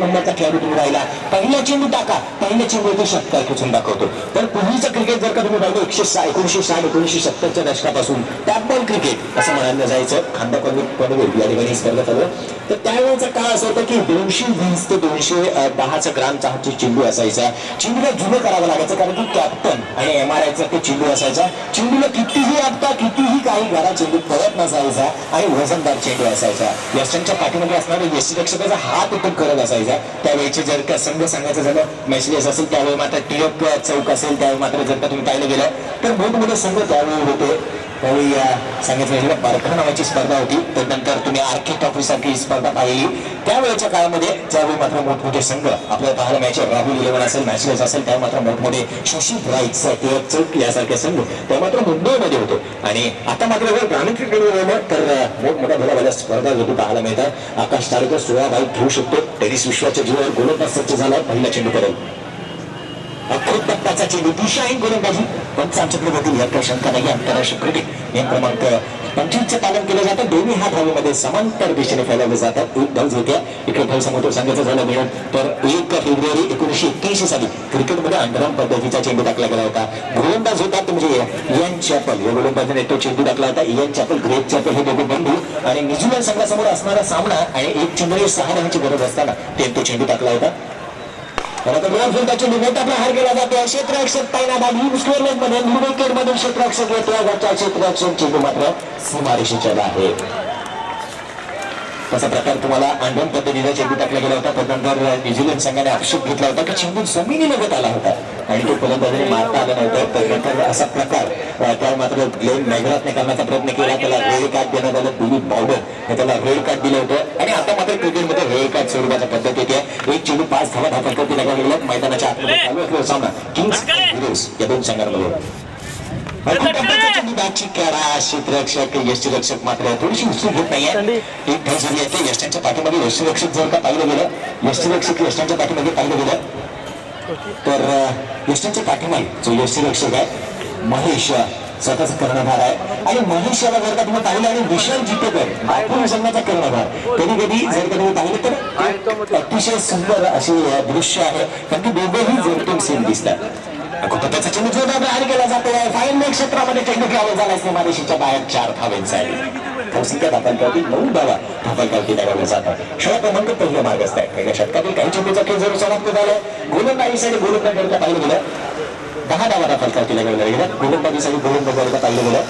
नंबरचा खेळाडू तुम्ही राहिला, पहिला चेंडू टाका, पहिल्या चेंडूवरती षटकार खेचून दाखवतो. पण पूर्वीचं क्रिकेट जर का तुम्ही पाहिलं 1960-1970च्या दशकापासून टॅप बॉल क्रिकेट असं म्हणायला जायचं, खांदा पनवेल या ठिकाणी स्पर्धा चालू. तर त्यावेळेचा काळ असं होतं की 220 ते 210 ग्रामचा हा चेंडू असायचा. चेंडूला जुनं करावं लागायचं कारण की कॅप्टन आणि MRIचा ते चेंडू असायचा. चेंडूला कितीही आपटा, कितीही काही घरा चेंडू पडत नसायचा आणि वजनदार चेंडू असायचा. यष्टांच्या पाठीमध्ये असणारा यष्टीरक्षकाचा हात उठून करत असायचा. त्यावेळेचे जर का संघ सांगायचं झालं मॅचलेस असेल त्यावेळी मात्र टिळक चौक असेल त्यावेळी मात्र जर का तुम्ही पाहिलं गेलं तर मोठमोठे संघ त्यावेळी होते. त्यावेळी सांगितलं गेलं बारखा नावाची स्पर्धा होती. त्यानंतर तुम्ही आर्के ट्रॉफी सारखी स्पर्धा पाहिली. त्यावेळेच्या काळामध्ये ज्यावेळी मात्र मोठमोठे संघ आपल्याला पाहायला मिळायचे, राहुल 11 असेल, मॅचलेस असेल, त्या मात्र मोठमोठे शोषित राईट्स, टिळक चौक यासारखे संघ त्या मात्र मुंबईमध्ये होते. आणि आता मात्र जर ग्रामीण क्रिकेटवर गेलं तर मोठमोठ्या भल्या स्पर्धा जरूर पाहायला मिळतात. आकाश तारकर 16 बाईक घेऊ शकतो. टेनिस विश्वाच्या जीवावर गोलंदाज सज्ज झाला. पहिला चेंडू करेल अख्रोटप्पाचा चेंडू, दिशाहीन गोलंदाजी. पंच आमच्याकडे बघतील यात काही शंका नाही. आंतरराष्ट्रीय क्रिकेट नियम क्रमांक 25चं पालन केलं जातं. दोन्ही हात हवेमध्ये समांतर दिशेने फैलावले जातात. एक धाव होत्या. इकडे धाव समोर सांगायचं झालं मिळून तर 1 फेब्रुवारी 1981 साली क्रिकेटमध्ये अंडरआर्म पद्धतीचा चेंडू टाकला गेला होता. गोलंदाज होता म्हणजे इयन चॅपल, या गोलंदाजाने तो चेंडू टाकला होता. इयन चॅपल, ग्रेग चॅपल हे दोघे बंधू आणि न्यूझीलंड संघासमोर असणारा सामना आणि एक चेंडू 6 रनची गरज असताना ते तो चेंडू टाकला होता. चेंडू मोठा प्रहार केला जातो. क्षेत्ररक्षक पैनाबाद स्क्वेअर लेग मध्ये विकेट मधून क्षेत्ररक्षक येतो. क्षेत्ररक्षक चेंडू मात्र सीमारेषेच्या बाहेर. तसा प्रकार तुम्हाला अंडरआर्म पद्धतीचा चेंडू टाकला गेला होता. त्यानंतर न्यूझीलंड संघाने आक्षेप घेतला होता की चेंडू जमिनी लगत आला होता आणि तो फलंदाजाने मारता आला नव्हता. त्यानंतर असा प्रकार त्या मात्र ग्लेन मॅग्राथने करण्याचा प्रयत्न केला. त्याला रेड कार्ड देण्यात आलं. दिलीप बावडर हे त्याला रेड कार्ड दिलं होतं आणि आता मात्र क्रिकेटमध्ये रेड कार्ड स्वरूपाच्या पद्धत येते. एक चेंडू 5 धावा धापडकरती लागला गेला. मैदानाच्या आतमध्ये चालू असलेला सामना किंग्स आणि हिरोज या दोन संघांमध्ये. क्षेत्ररक्षक यष्टीरक्षक मात्र थोडीशी उत्सुक होत नाहीये. एक धाव झाली आहे. यष्टांच्या पाठीमध्ये यष्टीरक्षक जर का पाहिलं गेलं, यष्टीरक्षक यष्टांच्या पाठीमध्ये पाहिलं गेलं तर यष्टांच्या पाठीमागे जो यष्टीरक्षक आहे महेश स्वतःचा कर्णधार आहे आणि महेश याला जर का तुम्ही पाहिलं आणि विशाल जितेकर नागपूर संघाचा कर्णधार कधी कधी जर का तुम्ही पाहिलं तर अतिशय सुंदर असे दृश्य आहे कारण की दोघेही जोडतून सीन दिसतात. त्याचा चेंडू जोरदार बाहेर केला जातो. फाईनल क्षेत्रामध्ये चेंडू खेळावा झाला सीमारेषेच्या बाहेर 4 धावांसाठी. धावसंख्या धापांकावरती 9 धावा धापांकावरती लगावल्या जातात. षटक क्रमांक पहिला मार्गस्थ आहे. पहिल्या षटकातील काही चेंडूचा खेळ जरूर समाप्त झाला. गोलंदाजीसाठी गोलंदाजाला पाहिलं गेलं 10 धावा धापांकावरती लगावल्या गेल्या. गोलंदाजीसाठी गोलंदाजाला पाहिलं गेलं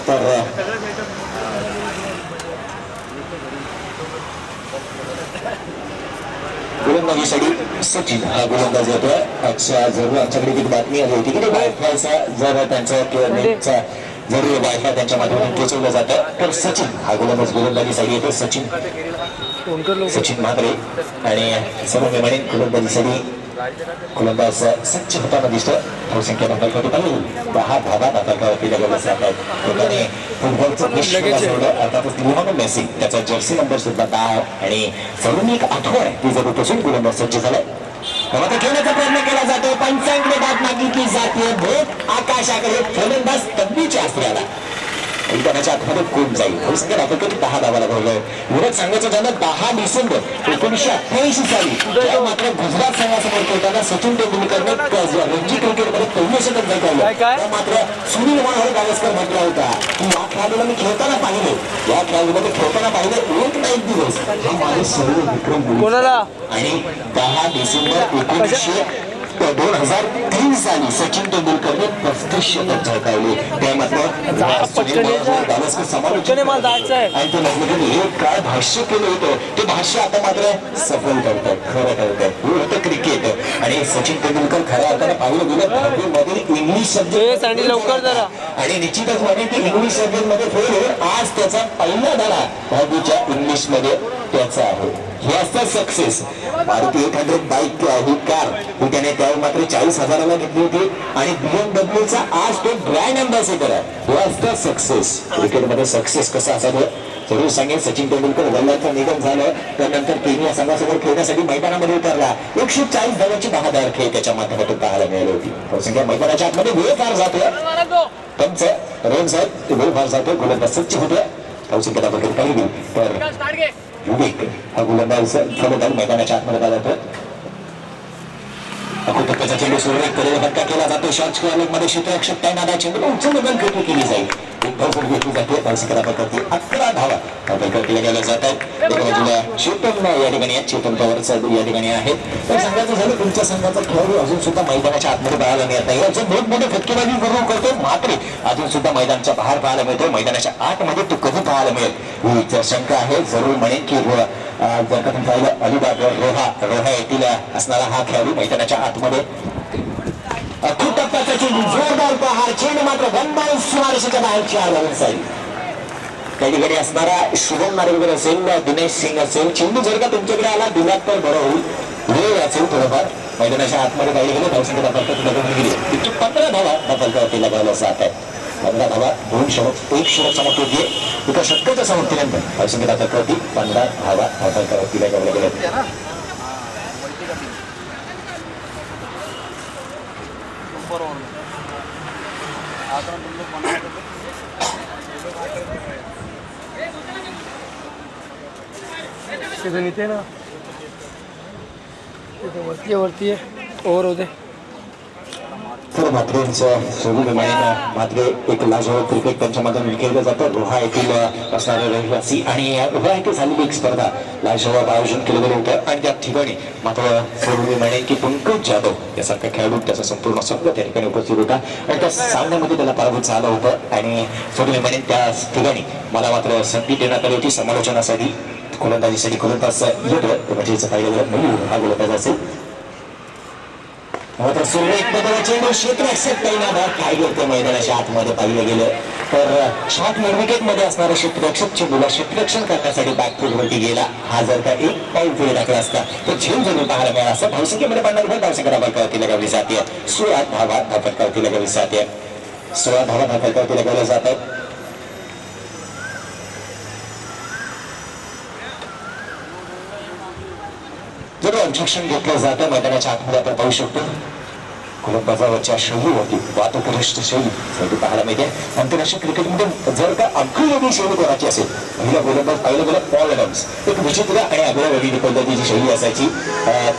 तर गोलंदाजीसाठी सचिन हा गोलंदाज येतोय. अच्छा जरूर आमच्याकडे एक बातमी आली होती की वायफायचा जर त्यांचा किंवा नेटचा जरूर वायफाय त्यांच्या माध्यमातून पोहोचवलं जातं तर सचिन हा गोलंदाजीसाठी येतो. सचिन म्हात्रे आणि सर्व मेमाने गोलंदाजीसाठी गोलंदाज सज्ज होताना दिसतो. धावसंख्या धापांकावरती पाहिजे 10 धावा धापांकावरती लगावल्या जातात. त्याने फुटबॉलचं अर्थातच लिओनेल मेसी त्याचा जर्सी नंबर सुद्धा 10 आणि जरूर एक आठवण ती जरूर पासून गोलंदाज सज्ज झालाय. खेळण्याचा प्रयत्न केला जातो. पंचांकडे बात मागितली जाते. भोग आकाशाकडे फलंदाज तब्बीच्या अस्त्राला मैदानाच्या आतमध्ये कोण जाईल. धावसंख्या धापांकावरती 10 धावाला धावलंय. उलट सांगायचं झालं 10 डिसेंबर 1988 साली त्या मात्र गुजरात संघासमोर खेळताना सचिन तेंडुलकरने रणजी क्रिकेटमध्ये पहिलं शतक जिंकवलं. मात्र सुनील मनोहर गावस्कर म्हटला होता की या खेळाडूला मी खेळताना पाहिले, या खेळाडूला मी खेळताना पाहिलं एक ना एक दिवस हा माझे सर्व विक्रम आणि 10 डिसेंबर 2003 साली सचिन तेंडुलकरने 35 शतक झळकावले. त्यामध्ये हे काय भाष्य केलं होतं ते भाष्य आता मात्र सफल करतात, खरं करतात. हे होतं क्रिकेट आणि सचिन तेंडुलकर खऱ्या अर्थाने पाहिलं गेलं दहावीमधील इंग्लिश सब्जेक्ट आणि निश्चितच म्हणे की इंग्लिश सब्जेक्ट मध्ये फेल होऊन आज त्याचा पहिला धडा दहावीच्या इंग्लिश मध्ये त्याचा आहे. हे असतं सक्सेस. मारुती 800 बाईक ही कार ही त्याने त्यावेळी मात्र 40,000ला घेतली होती आणि BMWचा आज तो ब्रँड अँबॅसेडर आहे. हे असतं सक्सेस. क्रिकेटमध्ये सक्सेस कसं असावं जरूर सांगेन. सचिन तेंडुलकर वडिलांचं निधन झालं त्यानंतर केनिया संघासमोर खेळण्यासाठी मैदानामध्ये उतरला. 140 धावांची 10 धावा खेळ त्याच्या माध्यमातून पाहायला मिळाली होती. धावसंख्या मैदानाच्या आतमध्ये वेळ फार जातोय. पंच रोहन साहेब ते वेळ फार जातोय. गोलंदाज सज्ज होतोय. धावसंख्या दाखल पाहिली तर विवेक हा गोलंदाज फलंदाज मैदानाच्या आतमध्ये जातो. टप्प्याचा चेंडू सुरळीत कडेला फटका केला जातो. शॉर्ट स्क्वेअर मध्ये क्षेत्ररक्षक तैनात चेंडू उचलून बंद केली जाईल. एक धाव सोडून घेतली जाते. धावसंख्या दाखल 11 धावा दाखल केल्या जात आहेत. एका बाजूला चेतन या ठिकाणी चेतन पवार या ठिकाणी आहेत. तर सांगायचं झालं तुमच्या संघाचा खेळाडू अजून सुद्धा मैदानाच्या आतमध्ये पाहायला मिळत नाही. याचे मोठमोठे फटकेबाजी जरूर करतो मात्र अजून सुद्धा मैदानाच्या बाहेर पाहायला मिळतो. मैदानाच्या आतमध्ये तो कधी पाहायला मिळेल ही शंका आहे. जरूर म्हणेन की जर का तुम्ही पाहिलं अलिबाग रोहा येथील असणारा हा खेळाडू मैदानाच्या आतमध्ये टप्प्याचा चेंडू जोरदार प्रहार. चेंडू मात्र गंभीर सीमारेषेच्या बाहेरची आला साईड. त्या ठिकाणी असणारा शुभम नारेकर असेल दिनेश सिंग असेल. चेंडू जर का तुमच्याकडे आला दिलात तर बरं होईल. वेळ असेल थोडंफार मैदानाच्या आतमध्ये पाहिजे गेले धावसंख्या दाखल गेली. तिथे 15 धावा दाखल लगावल्या जात आहेत. 15 धावा 2 षटक 1 षटक समाप्ती एका षटकाच्या समाप्तीनंतर धावसंख्या दाखल 15 धावा दाखल लगावल्या गेल्या. तिथे ना वरती ओव्हर होते. तर मात्र एक लाजवाब क्रिकेट त्यांच्यामधून खेळलं जातं. रोहा येथील असणारे रहिवासी आणि रोहा येथे झालेली एक स्पर्धा लाजवाब आयोजन केलं गेलं होतं आणि त्या ठिकाणी मात्र सोडून म्हणेन की पंकज जाधव यासारखा खेळाडू त्याचा संपूर्ण संघ त्या ठिकाणी उपस्थित होता आणि त्या सामन्यामध्ये त्याला पराभूत झालं होतं आणि सोडून म्हणेन त्या ठिकाणी मला मात्र संधी देण्यात आली होती समालोचनासाठी. गोलंदाजीसाठी गोलंदाज येतो म्हणजे पाहिलं हा गोलंदाज असेल. मात्र सुरळीत चेंडू क्षेत्ररक्षक तैनात काय करते मैदानाच्या आतमध्ये पाहिलं गेलं तर शॉर्ट मिडविकेट मध्ये असणारा क्षेत्ररक्षक चेंडूला क्षेत्ररक्षण करण्यासाठी बॅकफूट वरती गेला. हा जर का एक पाऊल पुढे टाकला असता तर झेल जरूर पाहायला मिळाला असं. धावसंख्येमध्ये पडणार धावसंख्या दाखल लगावली जाते. 16 धावा दाखल लगावली जाते. 16 धावा दाखल लगावल्या जातात. जर ऑब्जेक्शन घेतलं जातं मैदानाच्या आतमध्ये आपण पाहू शकतो गोलंदाजावरच्या शैलीवरती वादग्रस्त शैली पाहायला मिळते. आंतरराष्ट्रीय क्रिकेटमध्ये जर का आगळीवेगळी शैली कोणाची असेल पहिला गोलंदाज पाहिलं गेलं पॉल एडम्स एक विचित्र आणि आगळ्यावेगळी गोलंदाजीची शैली असायची.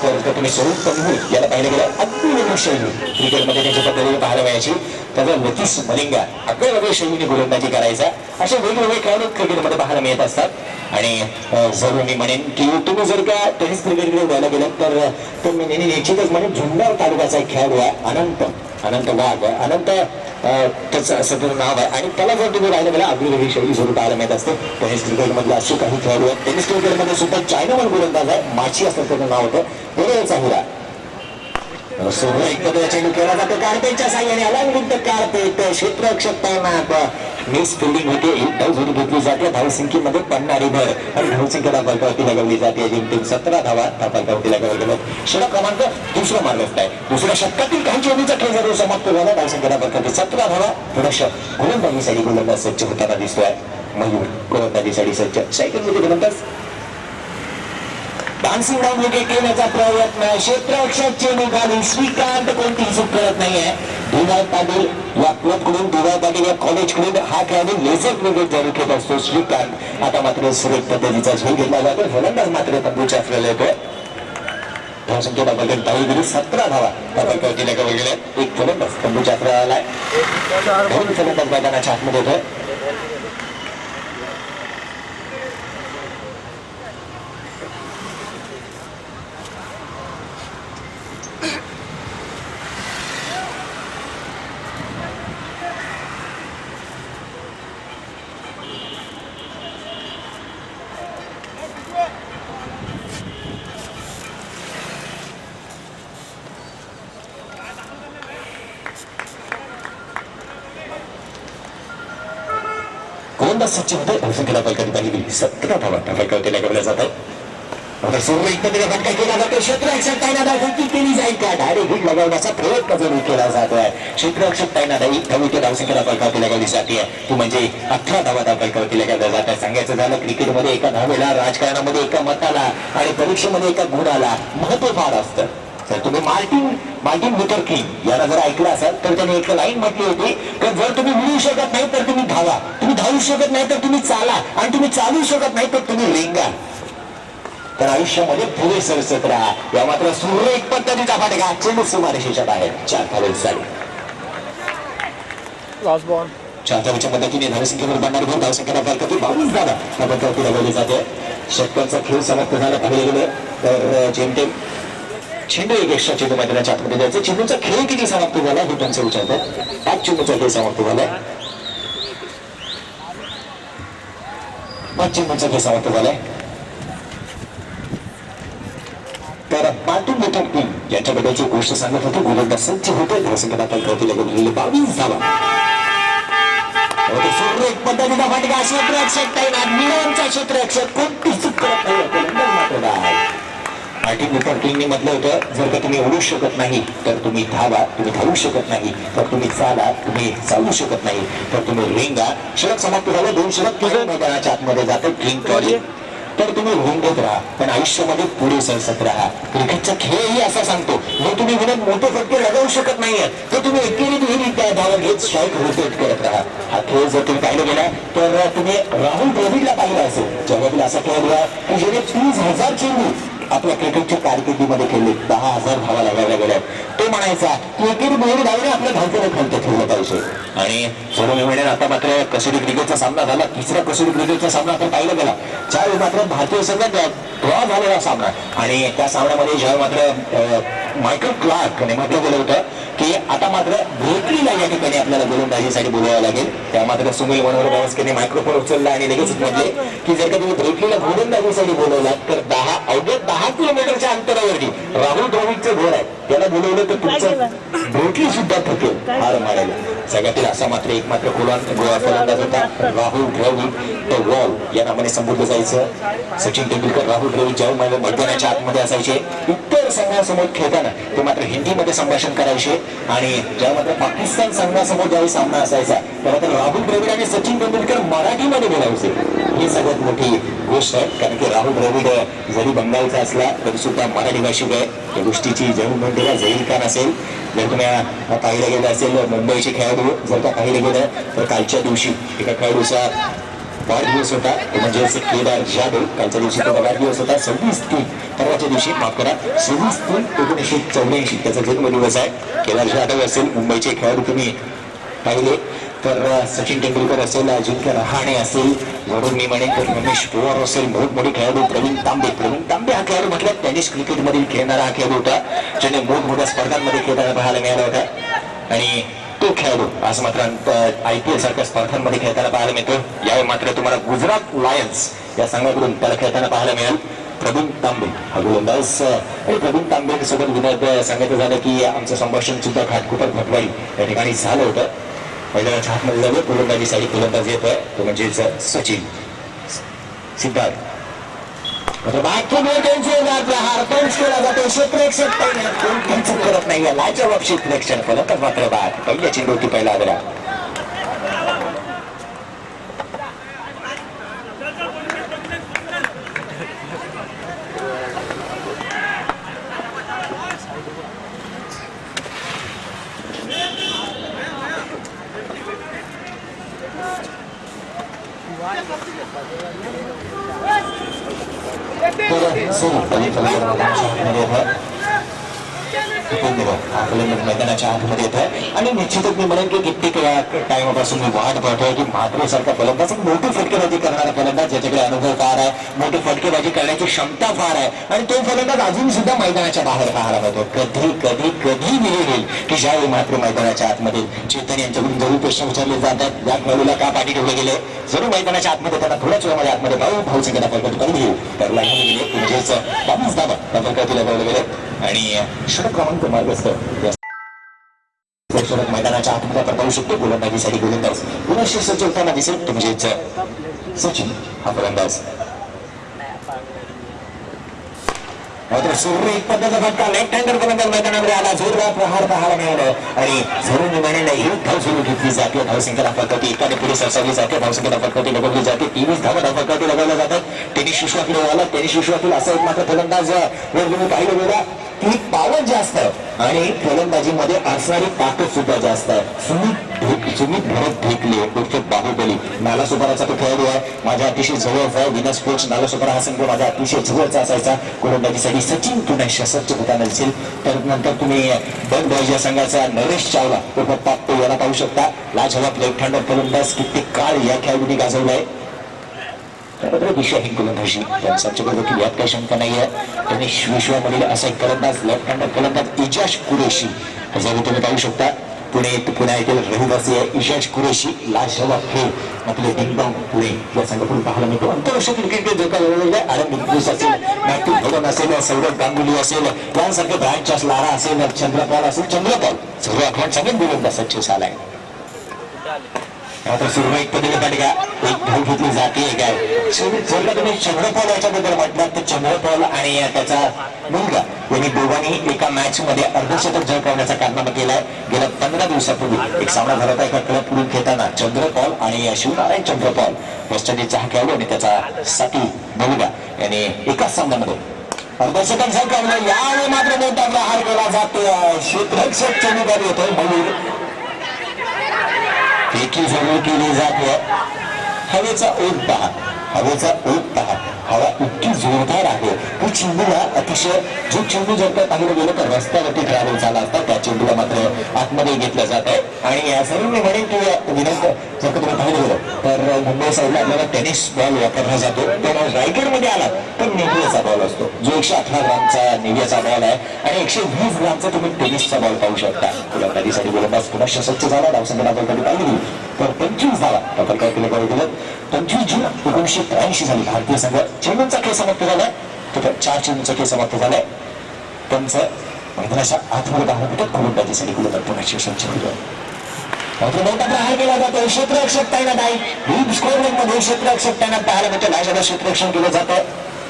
तर तुम्ही स्वरूप तन्मूर याला पाहिलं गेलं अगदी वेगळी शैली क्रिकेटमध्ये त्यांच्या पद्धतीने पाहायला मिळायची. त्याचा लतीश मलिंगा आगळ्यावेगळ्या शैलीने गोलंदाजी करायचा. असे वेगवेगळे खेळाडू क्रिकेटमध्ये पाहायला मिळत असतात. आणि जरूर मी म्हणेन की तुम्ही जर का टेनिस क्रिकेटकडे व्हायला गेलात तर तुम्ही निश्चितच म्हणेन जुन्नर तालुक्याचा एक खेळाडू आहे अनंत वाघ. अनंत त्याचं असं त्याचं नाव आहे आणि त्याला जर तुम्ही राहिलं गेला अगदी शैली जरूर पाहायला मिळत असते. टेनिस क्रिकेटमधले असे काही खेळाडू आहेत. टेनिस क्रिकेटमध्ये सुद्धा चायनामन गोलंदाज आहे माची असं त्याचं नाव होतं. बरोबरचा हिरा चेंडू केला जातो कार्पेटच्या साह्याने अलंकृत कार्पेट क्षेत्ररक्षक तैनात. मिस फिल्डिंग होते. एक धाव जोडी घेतली जाते. धावसंख्येमध्ये पडणारी भर आणि धावसंख्या दाखल लगावली जाते. जिंकून 17 धावा दाखल लगावल्या गेल्यात. षटक क्रमांक दुसरा मार्गस्थ आहे. दुसऱ्या षटकातील काही चेंडूचा खेळ जरूर समाप्त झाला. धावसंख्या दाखल 17 धावा. थोडंसं गोलंदाजीसाठी गोलंदाज सज्ज होताना दिसतोय. मयूर गोलंदाजीसाठी सज्ज. सायकलमध्ये गोलंदाज डान्सिंग डाऊन विकेट घेण्याचा प्रयत्न. क्षेत्ररक्षकची निघाली. श्रीकांत कोणतीही चूक करत नाहीये. डी.वाय. पाटील या क्लबकडून डी.वाय. पाटील या कॉलेजकडून हा खेळाडू लेझर क्रिकेट जरूर खेळत असतो. श्रीकांत आता मात्र सुरेख पद्धतीचा झेल घेतला जातो. फलंदाज मात्र तंबूच्या फिरला येतोय. धावसंख्या दाखल गेली 17 धावा दाखल गेल्या. एक फलंदाज तंबूच्या फिरला आलाय. दोन फलंदाज मैदानाच्या आतमध्ये येतोय. गोलंदाज सच्चे होते. धावसंख्या दाखल पाहिली 17 धावा दाखल लगावल्या जातात. आता सुरळीत फटका केला जातो. क्षेत्ररक्षक तैनात केली जाईल का डायरेक्ट हिट लगावण्याचा प्रयत्न जरूर केला जातोय. क्षेत्ररक्षक तैनात धावसंख्या दाखल लगावली जाते. ती म्हणजे 18 धावा दाखल लगावल्या जातात. सांगायचं झालं क्रिकेटमध्ये एका धावेला राजकारणामध्ये एका मताला आणि परीक्षेमध्ये एका गुणाला महत्व फार असतं. जर तुम्ही मार्टिन लुथर किंग याला जर ऐकलं असाल तर त्याने एक लाईन म्हटली होती की जर तुम्ही उडू शकत नाही तर तुम्ही धावा, तुम्ही धावू शकत नाही तर तुम्ही चाला, आणि तुम्ही चालू शकत नाही तर तुम्ही रेंगा. तर आयुष्यामध्ये पुढे सरसत राहा. या मात्र सूर्य एक पद्धतीचा फटका चेंडू सीमारेषेच्या बाहेर 4 धावांसाठी. लास्ट बॉल 4 धावांच्या मदतीने धावसंख्येवर बनणारी गोल धावसंख्येला फरक 22 धावा या पद्धती लगवली जाते. षटकांचा खेळ समाप्त झाला पाहिले गेले तर जेमतेम चेंडू एक एक्स्ट्रा चेंडू मैदानाच्या आतमध्ये द्यायचे. चेंडूचा खेळ किती समाप्त झाला हे त्यांचं विचारतात. 5 चेंडूचा खेळ समाप्त झाला, 5 चेंडूचा खेळ समाप्त झालाय. तर मार्टिन लुथर किंग यांच्याबद्दलची गोष्ट सांगत होते. गोलंदाज सज्ज होते. धावसंख्येला कळकळती लगवलेले 22 धावा. सूर्य एक पद्धतीचा फटका क्षेत्ररक्षक तैनात, मिळवणचा क्षेत्ररक्षक कोणती चूक करत नाही. मार्टिन लुथर किंगने म्हटलं होतं जर का तुम्ही उडू शकत नाही तर तुम्ही धावा, तुम्ही धावू शकत नाही तर तुम्ही चाला, तुम्ही चालू शकत नाही तर तुम्ही रेंगा. षटक समाप्त झालं. 2 षटक मैदानाच्या आतमध्ये जाते. ड्रिंक तर तुम्ही रुंगत राहा पण आयुष्यामध्ये पुढे सरसत राहा. क्रिकेटचा खेळही असा सांगतो जर तुम्ही विनत मोठे फटके लगावू शकत नाहीये तर तुम्ही एकेरी त्या धावा घेत स्ट्राईक रोटेट करत राहा. हा खेळ जर तुम्ही पाहिलं गेला तर तुम्ही राहुल द्रविडला पाहिलं असेल. जगातील असा खेळाडू आहे की ज्याने 30,000 चेंडू आपल्या क्रिकेटच्या कारकिर्दीमध्ये खेळले, 10,000 धावा लागायला गेल्या. तो म्हणायचा की एकेरी मोहरी धावणे आपल्या धावतेला खालतं ठेवलं पाहिजे. आणि सर्व मिळेल आता मात्र कसोटी क्रिकेटचा सामना झाला. तिसरा कसोटी क्रिकेटचा सामना आपण पाहिला गेला. ज्यावेळी मात्र भारतीय संघात ड्रॉ झालेला सामना, आणि त्या सामन्यामध्ये ज्यावेळी मात्र मायकल क्लार्कने म्हटलं गेलं होतं की आता मात्र ब्रेकलीला या ठिकाणी आपल्याला गोलंदाजीसाठी बोलावं लागेल. त्या मात्र सुनील मनोहर गावस्करने मायक्रोफोन उचलला आणि लगेच म्हटले की जर का तुम्ही ब्रेकलीला गोलंदाजीसाठी बोलवलात तर 10 किलोमीटरच्या अंतरावरती राहुल द्रविडचं घर आहे, त्याला बोलवलं तर तुमचं ब्रेकली सुद्धा थकेल हार मारायला. जगातील असा मात्र एकमात्र फलंदाज होता राहुल द्रविड. तो वॉल या नावाने संबोधलं जायचं. सचिन तेंडुलकर राहुल द्रविड ज्यावेळी मैदानाच्या आतमध्ये असायचे इतर संघासमोर खेळताना ते मात्र हिंदीमध्ये संभाषण करायचे, आणि ज्या मात्र पाकिस्तान संघासमोर ज्यावेळी सामना असायचा तेव्हा तर राहुल द्रविड आणि सचिन तेंडुलकर मराठीमध्ये बोलायचे. ही सगळ्यात मोठी गोष्ट आहे, कारण की राहुल द्रविड जरी बंगालचा असला तरी सुद्धा मराठी भाषिक आहे. त्या गोष्टीची जरूर नोंद ठेवा. झहीर खान असेल, जर तुम्ही पाहिलं गेलं असेल मुंबईचे खेळाडू जर का पाहिलं गेलं तर कालच्या दिवशी एका खेळाडूचा वाढदिवस होता, तो म्हणजे केदार जाधव. कालच्या दिवशी त्याचा वाढदिवस होता 26/3. परवाच्या दिवशी माफ करा 26/3/1984 त्याचा जन्मदिवस आहे. केदार जाधव असेल, मुंबईचे खेळाडू तुम्ही पाहिले तर सचिन तेंडुलकर असेल, अजिंक्य रहाणे असेल, म्हणून मी म्हणेन तर रमेश पवार असेल, मोठमोठे खेळाडू प्रवीण तांबे हा खेळाडू म्हटलं टेनिस क्रिकेटमधील खेळणारा हा खेळाडू होता ज्याने मोठमोठ्या स्पर्धांमध्ये खेळताना पाहायला मिळाला होता. आणि तो खेळाडू आज मात्र IPL सारख्या स्पर्धांमध्ये खेळताना पाहायला मिळतो. यावेळी मात्र तुम्हाला गुजरात लायन्स या संघाकडून त्याला खेळताना पाहायला मिळेल. प्रवीण तांबे हा गोलंदाज. आणि प्रवीण तांबे सोबत विनोद सांगायचं झालं की आमचं संभाषण सुद्धा घाटकोपर भटवाडी या ठिकाणी झालं होतं. मैदानाच्या हातमध्ये झालं. गोलंदाजीसाठी गोलंदाज येतोय तो म्हणजेच सचिन सिद्धार्थ. केला जातो क्षेत्ररक्षक कोणतीच करत नाही. लाच्या बाबतीत प्रेक्षण फलंदाज मात्र बाद पहिल्या चेंडूवरती पहिला आदरा. मैदानाच्या आतमध्ये येत आहे. आणि निश्चितच मी म्हणेन की कित्येक टाइमपासून मी वाट पाहतोय की म्हात्रे सारखा फलंदाज मोठी फटकेबाजी करणारा फलंदाज ज्याच्याकडे अनुभव फार आहे, मोठी फटकेबाजी करण्याची क्षमता फार आहे, आणि तो फलंदाज अजून सुद्धा मैदानाच्या बाहेर पाहायला मिळतो. कधी कधी कधी मिळेल की ज्यावेळी मात्र मैदानाच्या आतमध्ये चेतन यांच्याकडून जरूर प्रश्न विचारले जातात या खेळाडूला का पाठी ठेवले गेले. जरूर मैदानाच्या आतमध्ये त्यांना थोड्याच वेळामध्ये आतमध्ये भाऊ संख्येला फलक करून घेऊ तर लाईन गेले म्हणजेच 22 धावा त्या फलकातील लगावले गेले. आणि षटक क्रमांक मार्गस्थ मैदानाच्या आतमध्ये आपण पाहू शकतो. गोलंदाजीसाठी गोलंदाज गुणशी सज्ज होताना दिसेल तो म्हणजेच सचिन हा फलंदाज. मात्र सूर्य एक पद्धतीचा फटका लेफ्ट हँडर गोलंदाज मैदानामध्ये आला. जोरदार प्रहार पाहायला मिळाला आणि झरून विमानाने ही धाव सुरू घेतली जाते. धावसंख्येला फलकावती एकाने पुढे सरसावली जाते. धावसंख्येला फलकावती लगवली जाते. 23 धावा धावफलकावती लगवल्या जातात. टेनिस विश्वातील आला. टेनिस विश्वातील असा एक मात्र फलंदाज जर तुम्ही पाहिलं गेला ती पावर जास्त आणि फलंदाजीमध्ये असणारी ताकद सुद्धा जास्त आहे. सुमित भरत ढेकले उर्फ बाहुबली नालासोपाराचा तो खेळाडू आहे. माझ्या अतिशय जवळचा आहे. विनस कोच नालासोपारा हा संघ माझ्या अतिशय जवळचा असायचा. गोलंदाजीसाठी सचिन पुन्हा सशस्त्र होताना दिसेल. तर नंतर तुम्ही बन बॉयज या संघाचा नरेश चावला उर्फ पाप्पू याला पाहू शकता. लाजवाब लेफ्ट हँडर फलंदाज कित्येक काळ या खेळाडूंनी गाजवलाय. त्याबद्दल विषय ही गोलंदाजी त्यांच्याबरोबर यात काही शंका नाहीये. त्यांनी विश्वामधील असा एक फलंदाज लेफ्ट हँडर फलंदाज इजाज कुरेशी जर तुम्ही पाहू शकता. पुणे येथील रहिवासी आहे इजाज कुरेशी. लाजवाब खेळ आपले डिंगडॉंग पुणे या संघाकडून पाहायला मिळतो. आंतरराष्ट्रीय क्रिकेट जो काय आनंद दिग्गज असेल, मॅथ्यू धवन असेल, सौरभ गांगुली असेल, यांसारखे ब्रायन लारा असेल, चंद्रपाल असेल. चंद्रपाल सर्व आठवण सगळ्यात गोलंदाज सच्चे आलाय. आता सुरुवात पदवीपाठिका एक धाव घेतली जाते काय. जर का तुम्ही चंद्रपाल याच्याबद्दल म्हटलं तर चंद्रपाल आणि त्याचा मुलगा यांनी दोघांनी एका मॅच मध्ये अर्धशतक झळकावण्याचा कारनामा केलाय. गेल्या 15 दिवसापूर्वी एक सामना झाला होता एका क्लब पुढून खेळताना. चंद्रपाल आणि शिवनारायण चंद्रपाल वेस्ट इंडिजचा हा खेळाडू आणि त्याचा साथी मुलगा यांनी एकाच सामन्यामध्ये अर्धशतक झळकावलं. यावेळी मात्र मोठा प्रहार केला जातो. क्षेत्ररक्षक चमत्कार येतोय मयूर. फेकी जरूर केली जाते. हवेचा ओघ पहा, हवेचा ओघ पहा. हवा इतकी जोरदार आहे की चेंडूला अतिशय जो चेंडू जर का पाहिलं गेलं तर रस्त्यावरती ट्रॅव्हल झाला असता त्या चेंडूला मात्र आतमध्ये घेतलं जात आहे. आणि या सर्व मी म्हणेन की विनंत जर का तुम्ही पाहिलं गेलं तर मुंबई साईडला आपल्याला टेनिस बॉल वापरला जातो. तर रायगडमध्ये आला तर नेव्हियाचा बॉल असतो जो 118 ग्रामचा नेव्हियाचा बॉल आहे आणि 120 ग्रामचा तुम्ही टेनिसचा बॉल पाहू शकता. गोलंदाजीसाठी गोलंदाज पुन्हा सशस्त्र झाला. धावसंख्या आपण कधी पाहिली तर 25 धावा आपण काय केलं बॉल दिलं. 25 जून 1983 झाली भारतीय संघ चेंडूंचा खेळ समाप्त झालाय. तर 4 चेंडूंचा खेळ समाप्त झालाय. त्यांचं मैदानाच्या आतमध्ये धावणं पिटत गोलंदाजीसाठी गोलंदाज पुन्हा सज्ज होतं. मात्र मोठा प्रहार केला जातो. क्षेत्ररक्षक तैनात नाही. डीप स्कोअरिंग मध्ये क्षेत्ररक्षक तैनात पाहायला म्हणजे लाजवाब क्षेत्ररक्षण केलं जातं.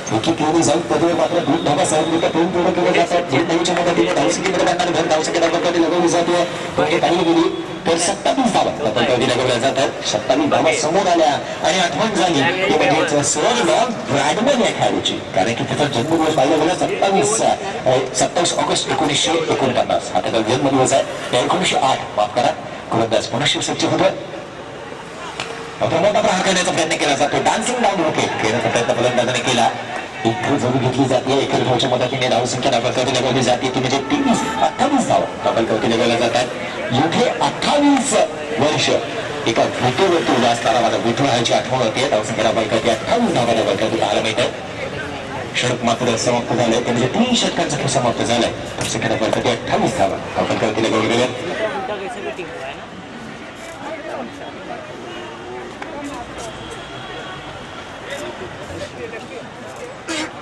फेकी केली जाईल पदवी मात्र दूध धावा सहजरित्या टोन पूर्ण केले जातात. झेडधावीच्या मदतीने धावसंख्येमध्ये त्यांना भर धावसंख्या कधी लगवली जाते. म्हणजे काही गेली तर 27 धावा कधी लगवल्या जातात. 27 धावा समोर आल्या आणि आठवण झाली की म्हणजे सर लॉर्ड ब्रॅडमन या खेळाडूची. कारण की त्याचा जन्मदिवस पाहिला गेला 27 ऑगस्ट 1949 हा त्याचा जन्मदिवस आहे. 1908 माफ करा. गोलंदाज पुन्हा शिवसज्ज होतं. मोठा प्रहार करण्याचा प्रयत्न केला जातो. डान्सिंग डाऊन विकेट घेण्याचा प्रयत्न फलंदाजाने केला. एक धाव जरूर घेतली जाते. एका धावच्या मदतीने धावसंख्या डबलकवटी लगवली जाते ती म्हणजे 28 धावा डबलकवटी लगवल्या जातात. येथे 28 वर्ष एका विटेवरती उभा असताना माझा विठू ह्याची आठवण होते. धावसंख्या डबलकवटी 28 धावा डबलकवटी पाहायला मिळतात. षटक मात्र समाप्त झालंय ते म्हणजे 3 षटकांचा खेळ समाप्त झालाय. धावसंख्या डबलकवटी 28 धावा डबलकवटी लगवली गेल्या.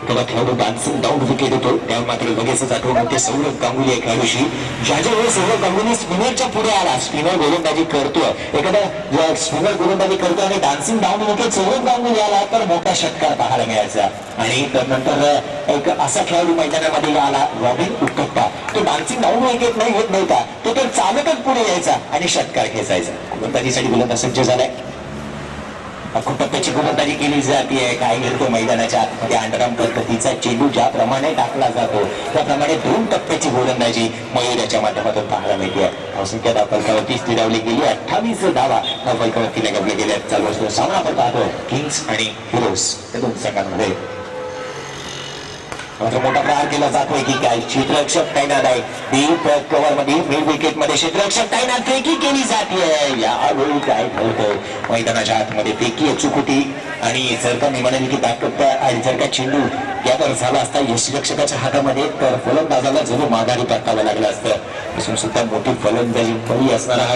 तेव्हा खेळाडू डान्सिंग डाऊन विकेट होतो. त्यावर मात्र लगेचच आठवण होते सौरभ गांगुली या खेळाडूशी. ज्याच्या वेळेस सौरभ गांगुली स्पिनरच्या पुढे आला, स्पिनर गोलंदाजी करतोय, एखादा स्पिनर गोलंदाजी करतोय आणि dancing down wicket Saurabh Ganguly आला तर मोठा षटकार पाहायला मिळायचा. आणि नंतर एक असा खेळाडू मैदानामध्ये आला रॉबिन उक्कप्पा. तो डान्सिंग डाऊन विकेट नाही होत नव्हता. तो तर चालतच पुढे यायचा आणि षटकार खेचायचा. गोलंदाजीसाठी गोलंदाज सज्ज झालाय. टप्प्याची गोलंदाजी केली जाते. काय घेतो मैदानाच्या आतमध्ये अंडरआर्म पद्धतीचा चेंडू ज्याप्रमाणे टाकला जातो त्याप्रमाणे 2 टप्प्याची गोलंदाजी मयूर याच्या माध्यमातून पाहायला मिळते. धावसंख्या धावफलकावरती स्थिरावली गेली. 28 धावा धावफलकावरती लगवल्या गेल्या. चालू असतो सामना आपण पाहतो किंग्स आणि हिरोज या 2 संघांमध्ये. मात्र मोठा प्रहार केला जातोय की काय. क्षेत्ररक्षक तैनात आहे. डीप कव्हर मध्ये मिड विकेट मध्ये क्षेत्ररक्षक तैनात. फेकी केली जाते. यावेळी काय ठरतंय मैदानाच्या आतमध्ये फेकी अचूक होती. आणि जर का मी म्हणेन की दाखवता आणि जर का चेंडू यावर झाला असता यष्टिरक्षकाच्या हातामध्ये तर फलंदाजाला जरूर माघारी परतावं लागलं असतं. असून सुद्धा मोठी फलंदाजी बळी असणारा हा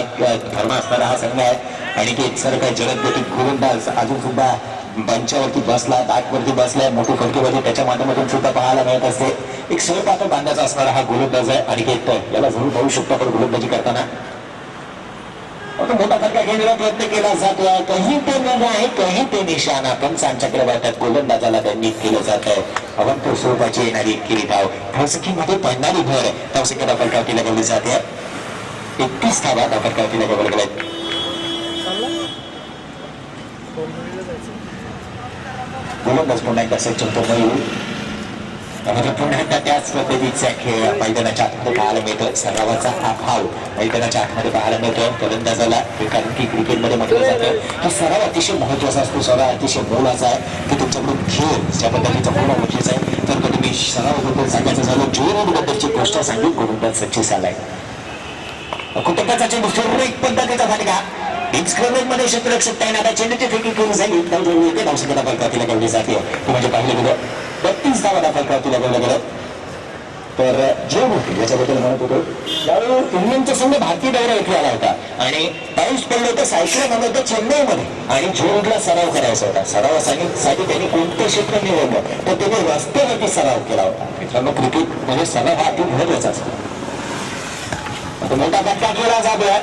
धर्म असणारा हा संघ आहे. आणि की जर काही जलदगती गोलंदाज अजून सुद्धा मंचावरती बसला, दाटवरती बसलाय, मोठी फलकेवरती त्याच्या माध्यमातून सुद्धा पाहायला मिळत असते. एक सळपातळ बांधाचा असणारा हा गोलंदाज आहे. आणि याला जरूर पाहू शकतो आपण गोलंदाजी करताना. मोठा फटका घेण्याचा प्रयत्न केला जातो. कहीं ते निघा आहे कहीं ते निशाणा. पंचांच्याकडे बघतात गोलंदाजाला त्यांनी केलं जात आहे. अवंत स्वरूपाची येणारी केली धाव धावसंख्येमध्ये पडणारी भर धावसंख्या फलकावरती लगवली जाते. 31 धावा फलकावरती लगवल्या गेल्या. गोलंदाज पुन्हा एकदा सज्ज होतो मयूर. मात्र पुन्हा एकदा त्याच पद्धतीचा खेळ मैदानाच्या आतमध्ये पाहायला मिळतो. सरावाचा अभाव मैदानाच्या आतमध्ये पाहायला मिळतो फलंदाजाला. कारण की क्रिकेटमध्ये म्हटलं जातं की सराव अतिशय महत्वाचा असतो, सराव अतिशय मोलाचा आहे की तुमच्याकडून खेळ ज्या पद्धतीचा पूर्ण गरजेचा आहे. तर तुम्ही सरावाबद्दल सांगायचं झालं जोर बद्दलची गोष्ट सांगितली गोलंदाज सक्सेस आलाय. कुटुंबाचा चेंडू सुरळीत पद्धतीचा फटका स्क्रिमेज मध्ये क्षेत्ररक्षक तैनात चेंडूची फेकी करून जाईल. धावसंख्येला फलकावतीला गवली जाते ती म्हणजे पाहिलं गेलं 32 धावा फलकावतीला गवलं गेलं. तर जे होते याच्याबद्दल म्हणत होतो त्यावेळी इंग्लंडचा संघ भारतीय दौरा इथे आला होता आणि पाऊस पडलं होतं. सायक्लोन आलं होतं चेन्नईमध्ये आणि झोनला सराव करायचा होता. सरावासाठी त्यांनी कोणतं क्षेत्र निवडलं तर त्यांनी रस्त्यावरती सराव केला होता. मित्रांनो क्रिकेट म्हणजे सराव हा अति महत्वाचा असतो. मोठा फटका केला जातोय.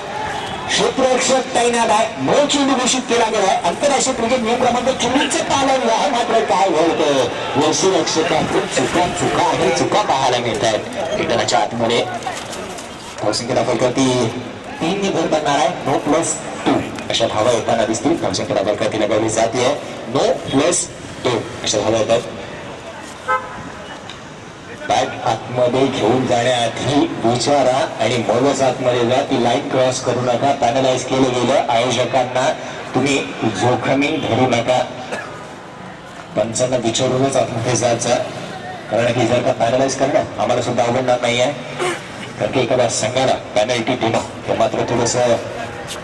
क्षेत्ररक्षक तैनात आहे. नो चेंडू घोषित केला गेलाय. आंतरराष्ट्रीय क्रिकेट नियम क्रमांक 24 पालन आहे. मात्र काय होतं यष्टीरक्षकांकडून चुका आणि चुका पाहायला मिळत आहेत. मैदानाच्या आतमध्ये धावसंख्येला फलकावती 3 ने भर करणार आहे. नो प्लस 2 अशा धावा येताना दिसतील. धावसंख्येला फलकावती लगावली जाते. नो प्लस 2 अशा धावा येतात. बॅट आतमध्ये घेऊन जाण्याआधी विचारा आणि मगच आतमध्ये जा. ती लाईन क्रॉस करू नका. पॅनलाइज केलं गेलं. आयोजकांना तुम्ही जोखमी धरू नका. पंचांना विचारूनच आतमध्ये जायचं. कारण की जर का पॅनलाइज करणं आम्हाला सुद्धा आवडणार नाही आहे. कारण की एखाद्या संघाला पॅनल्टी देणं ते मात्र थोडस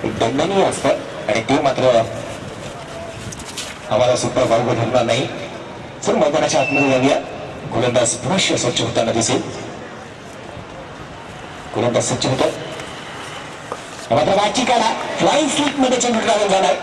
दंडनीय असतं आणि ते मात्र आम्हाला सुद्धा वाव धरणार नाही. तर मैदानाच्या आतमध्ये जाऊया. गोलंदाज पुन्हा स्वच्छ होताना दिसेल. गोलंदाज स्वच्छ होतो मात्र वाची काढा. फ्लाइंग स्लिप मध्ये चेंडू ट्रॅव्हल झालाय.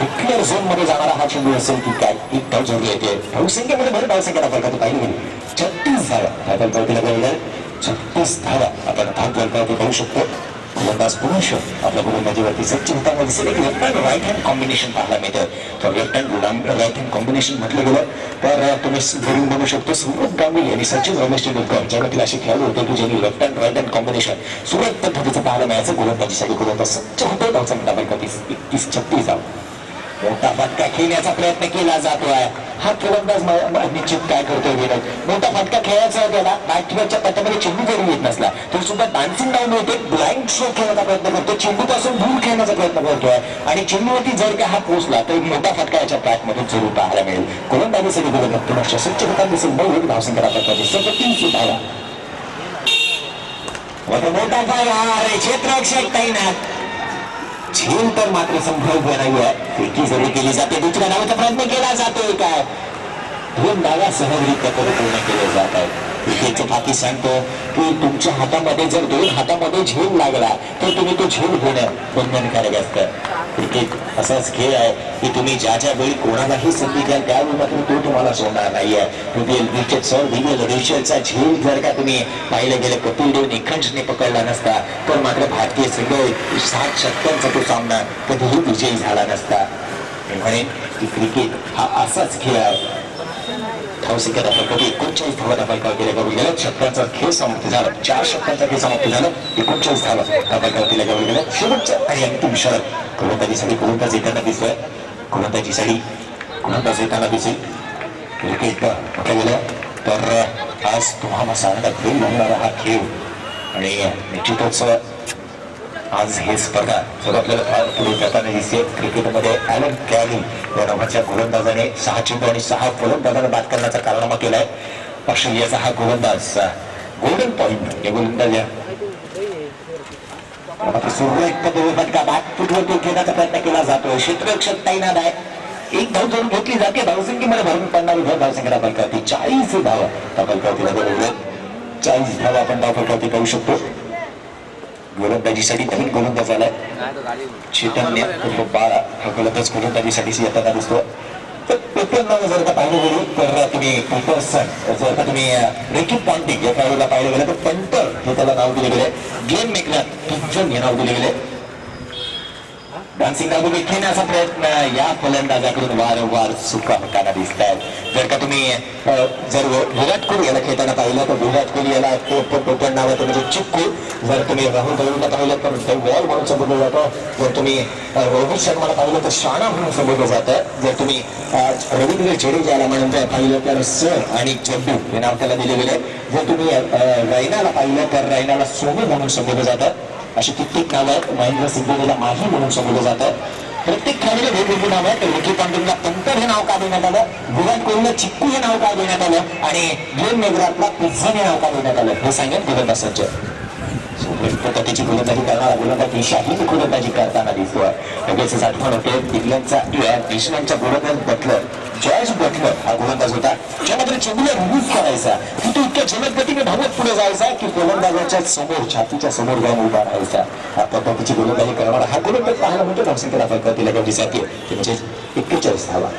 डिक्लेअर झोन मध्ये जाणारा हा चेंडू असेल की काय एक धाव जोडली येते. धावसंख्येमध्ये भर धावसंख्येला फलकावती पाहिली गेली 36 धावा. आपण चौथीला गेले 36 धावा आपण धाव फलकावती पाहू शकतो. गोलंदाज पुन्हा आपल्या गोलंदाजीवरती स्वच्छ होताना दिसेल. एक left hand right hand combination पाहायला मिळतं. तर left hand right hand combination म्हटलं गेलं तर तुम्ही घरून बनवू शकतो. सौरभ गांगुली आणि सचिन रमेश तेंडुलकर जगातील असे खेळाडू होते की ज्यांनी left hand right hand combination सुरत पद्धतीचं पाहायला मिळायचं. गोलंदाजीसाठी गोलंदाज स्वच्छ होतो. धावसंख्या फलकावती 31-36 धाव. मोठा फटका खेळण्याचा प्रयत्न केला जातोय. हा फलंदाज निश्चित काय करतोय विनोद. मोठा फटका खेळायचा त्याला बॅटवरच्या पट्ट्यामध्ये चेंडू जरी येत नसला तरी सुद्धा डान्सिंग डाऊन होते. ब्लाइंड स्ट्रोक खेळण्याचा प्रयत्न करतो. चेंडू पासून दूर खेळण्याचा प्रयत्न करतोय आणि चेंडूवरती जर का हा पोचला तर मोठा फटका याच्या बॅटमधून जरूर पाहायला मिळेल. गोलंदाजीसाठी गोलंदाज पुन्हा स्वच्छ होताना दिसेल. बहु धावसंख्या फलकावती 37 धावा. मोठा फटका क्षेत्ररक्षक तैनात. झेल तर मात्र संभव्य नाही आहे. फेकी जरी केली जाते. दुसऱ्या धावाचा प्रयत्न केला जातोय काय 2 धावा सहजरित्या पूर्ण केले जात आहेत. क्रिकेटचं बाकी सांगतो की तुमच्या हातामध्ये जर 2 हातामध्ये झेल लागला तर तुम्ही तो झेल घेणं बंधनकारक असतं. क्रिकेट असाच खेळ आहे की तुम्ही ज्या वेळी कोणालाही संधी द्याल त्यावेळी मात्र तो तुम्हाला सोडणार नाहीये. रिचर्डचा झेल जर का तुम्ही पाहिलं गेलं कपिल देव निखंजने पकडला नसता तर मात्र भारतीय संघ 7 षटकांचा तो सामना कधीही विजयी झाला नसता. मी म्हणेन की क्रिकेट हा असाच खेळ आहे. धावसंख्येला फलकावती 39 धावा फलकावती लगावली गेल्या. षटकांचा खेळ समाप्त झाला. 4 षटकांचा खेळ समाप्त झाला. 39 धावा फलकावती लगावली गेल्या. शेवटच्या आणि अंतिम षटक गोलंदाजीसाठी गोलंदाज येताना दिसतोय. गोलंदाजीसाठी गोलंदाज येताना दिसेल. क्रिकेट म्हटलं गेलं तर आज तुम्हाला सांगण्यात खेळ लागणारा हा खेळ आणि निश्चितच आज हे स्पर्धा सर्व आपल्याला पुढे जाताना दिसते. क्रिकेटमध्ये ॲलन कॅली या नावाच्या गोलंदाजाने 6 चेंडू आणि 6 फलंदाजांना बाद करण्याचा कारनामा केलाय. ऑस्ट्रेलियाचा हा गोलंदाज गोल्डन पॉइंट या गोलंदाज सुरळीत फटका बॅकफुटवरती खेळण्याचा प्रयत्न केला जातोय. क्षेत्ररक्षक तैनात आहे. एक धाव जोडून घेतली जाते. धावसंख्येमध्ये भरून पडणारी धावसंख्येला फलकावती 40 धावा त्या फलकावतीला बरोबर 40 धावा आपण धाव फलकावती करू शकतो. गोलंदाजीसाठी नवीन गोलंदाज आलाय चैतन्य बाळा. हा गोलंदाज गोलंदाजीसाठी येताना दिसतो. तर पेपर जर का पाहिलं गेली तर तुम्ही पेपर्सन जर का तुम्ही रेकी पॉन्टिक या खेळाडूला पाहिलं गेलं तर पंटर हे त्याला नाव दिले गेले. गेम मेकनर हे नाव दिले गेले. डान्सिंग डाबू खेळण्याचा प्रयत्न या फलंदाजाकडून वारंवार चुका होताना दिसत आहेत. जर का तुम्ही जर विराट कोहली याला खेळताना पाहिलं तर विराट कोहली याला नाव नाव आहे ते म्हणजे चिक्कू. जर तुम्ही राहुल द्रविडला पाहिलं तर वॉल म्हणून संबोधलं जातं. जर तुम्ही रोहित शर्माला पाहिलं तर शाणा म्हणून संबोधलं जातं. जर तुम्ही रवींद्र जडेजाला म्हणून पाहिलं तर सर आणि जड्डू हे नाव त्याला दिले गेले. जर तुम्ही रैनाला पाहिलं तर रैनाला सोनू म्हणून संबोधलं जातं. अशी कित्येक नावं आहेत. महेंद्रसिंग धोनीला माही म्हणून संबोधलं जातं. प्रत्येक खेळाडूला वेगवेगळी नाव आहे. तर रिकी पॉन्टिंगला पंतर हे नाव का देण्यात आलं, विराट कोहलीला चिक्कू हे नाव का देण्यात आलं आणि ग्लेन मेकग्राथला पिझ्झन हे नाव का देण्यात आलं हे सांगेल गोलंदाज पद्धतीची गोलंदाजी करणारा गोलंदाज दिशाहीन गोलंदाजी करताना दिसतोय. लगेचच आठवण होते इंग्लंडचा न्यूझीलंडच्या गोलंदाज बटलर जॉर्ज बटलर हा गोलंदाज होता, ज्यामध्ये चेंडूला रिलीज करायचा की तो इतक्या जलद गतीने धावत पुढे जायचा की गोलंदाजाच्या समोर छातीच्या समोर जाऊन उभा राहायचा. या पद्धतीची गोलंदाजी करणारा हा गोलंदाज पाहायला म्हणजे धावसंख्येला फरक तिला गवडी जाते ते म्हणजे 41 धावा.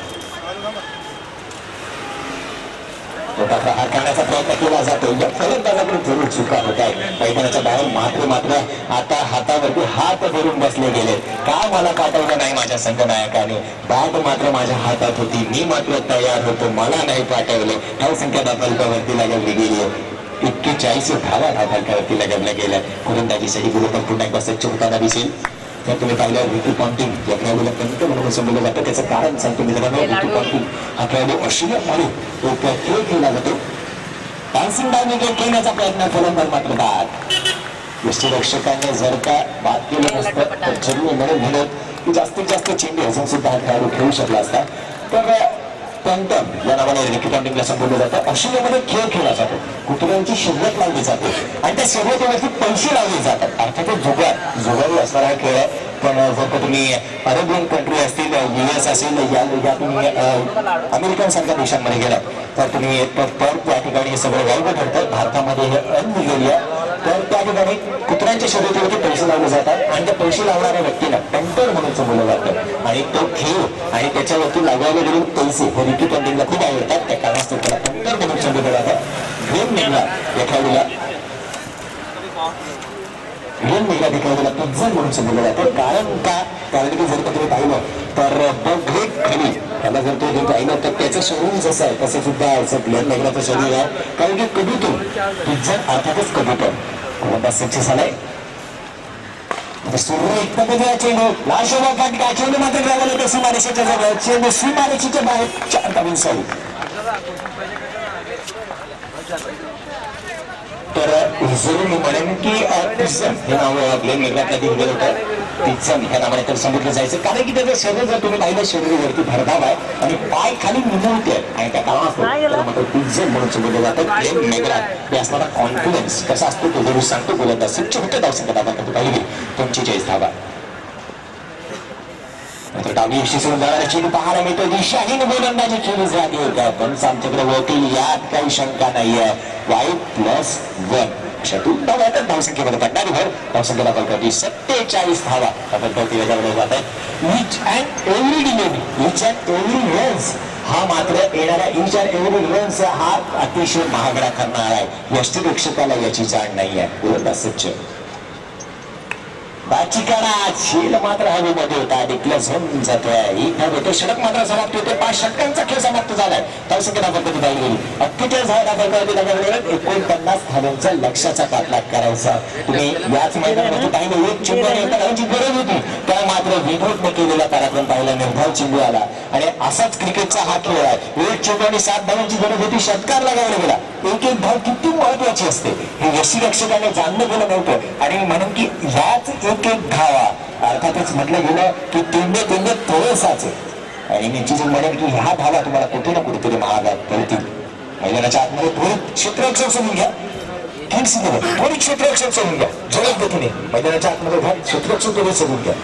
प्रहार करण्याचा प्रयत्न केला जातो. या फलंदाजाकडे जरूर चुका होत आहेत. मैदानाच्या बाहेर मात्र आता हातावरती हात धरून बसले गेले. का मला पाठवलं नाही माझ्या संघनायकाने, बॅट मात्र माझ्या हातात होती, मी मात्र तयार होतो, मला नाही पाठवलं. धावसंख्या फलकावरती लागवली गेली आहे. 41 धावा फलकावरती लागवल्या गेल्या. गोलंदाजीसाठी गोलंदाज पुन्हा एकदा स्वच्छ होताना दिसेल. जर तुम्ही पाहिलं रिकी पॉन्टिंग या खेळाडूला पंत म्हणून संबोधलं जातं. त्याचं कारण सांगतो मित्रांनो. रिकी पॉन्टिंग हा खेळाडू ऑस्ट्रेलियामध्ये तो खेळ खेळला जातो. डान्सिंग डाऊन विकेट खेळण्याचा प्रयत्न फलंदाज मात्र बाद. यष्टीरक्षकांनी जर का बाद केलं नसतं तर चेंडू म्हणून म्हणत की जास्तीत जास्त चेंडू अजून सुद्धा हा खेळाडू खेळू शकला असता. तर पंतम या नावाने रिकी पॉन्टिंगला संबोधलं जातं. ऑस्ट्रेलियामध्ये खेळ खेळला जातो. कुत्र्यांची शर्यत लावली जाते आणि त्या शर्यतीवरती पैसे लावले जातात. अर्थातच जुगारी असणारा हा खेळ आहे. पण जर का तुम्ही अरेबियन कंट्री असतील, US असेल, या तुम्ही अमेरिकन सारख्या देशांमध्ये गेलात तर तुम्ही पर त्या ठिकाणी हे सगळं वाईट ठरतं. भारतामध्ये हे अनलिगली आहे. तर त्या ठिकाणी कुत्र्यांच्या शर्यतीवरती पैसे लावले जातात आणि त्या पैसे लावणाऱ्या व्यक्तीला पंटर म्हणून संबोधलं जातं. आणि तो खेळ आणि त्याच्यावरती लावले गेलेले पैसे हे रिकी पॉन्टिंगला खूप आवडतात. त्या कारणास्तव त्याला पंटर म्हणून संबोधलं जातं. ग्लेन मेकग्राथ या खेळाडूला खेळाडूला पिझ्झन म्हणून संबोधलं जातं. कारण की जर का तुम्ही पाहिलं तर द ग्रेट खली त्याला जर तुम्ही पाहिलं तर त्याचं शरीर जसं आहे तसं सुद्धा ग्लेन मेकग्राथचं शरीर आहे. कारण की कबूतर पिझ्झन अर्थातच कबूतर गोलंदाज स्वच्छ झालाय. चेंडू लाल चेंडू मात्र ग्रावल होते सीमारेषेच्या जवळ. चेंडू सीमारेषेच्या बाहेर 4 धावांनी साऊ. तर जरूर मी म्हणेन की पिझ्झन हे नाव ग्लेन मेकग्राथला दिलं गेलं होतं. पिझ्झन ह्या नावाने तर संबोधलं जायचं कारण की त्याचं शरीर जर तुम्ही पाहिलं शरीरावरती भरधाव आहे आणि पाय खाली निमुळते आणि त्या कारणास्तव मात्र पिझ्झन म्हणून संबोधलं जातं. ग्लेन मेकग्राथ हे असणारा कॉन्फिडन्स कसा असतो तो जरूर सांगतो. गोलंदाज स्वच्छ होते. धावसंख्या आपण पाहिली 45 धावा. डावी यष्टी सोडून जाणारा चेंडू पाहायला मिळतो. दिशाहीन गोलंदाजी केली जाते होत्या पण आमच्याकडे होतील यात काही शंका नाहीये. Y+1 अशातून धावसंख्येमध्ये पडणारी भर. धावसंख्येला फलकावरती 47 धावा फलकावरती वेगावले जात आहेत. Each and every delivery, each and every runs हा मात्र येणारा इच अँड एव्हरी रन्स हा अतिशय महागडा ठरणार आहे. यष्टीरक्षकाला याची जाण नाही आहे. गोलंदाज स्वच्छ बाचिकाना झेल मात्र हवेमध्ये होता. डिक्लेअर होऊन जातोय. एक धाव होतो. षटक मात्र समाप्त होते. 5 षटकांचा खेळ समाप्त झालाय. धावसंख्या पद्धती पाहिली 48 धावा फलकावरती लागवलेल्या 49 धावांचा लक्ष्याचा पाठलाग करायचा. तुम्ही याच मैदानामध्ये पाहिलं एक चेंडू आणि एका धावांची गरज होती त्या मात्र विभूतने केलेला पराक्रम पाहिला. निर्धाव चेंडू आला आणि असाच क्रिकेटचा हा खेळ आहे. एक चेंडू आणि 7 धावांची गरज होती. षटकार लगावला गेला. एक धाव किती महत्वाची असते हे यष्टीरक्षकाने जाणलं गेलं नव्हतं आणि म्हणून की ह्याच एक धावा अर्थातच म्हटलं गेलं की तेंडे थोडेसाचे आणि मी जी म्हणेन की ह्या धावा तुम्हाला कुठे ना कुठेतरी महागात पडतील. मैदानाच्या आतमध्ये थोडी क्षेत्ररक्षण सोडून घ्या. थोडी क्षेत्ररक्षण सोडून घ्या. जलद गतीने मैदानाच्या आतमध्ये क्षेत्ररक्षण थोडे सोडून घ्या.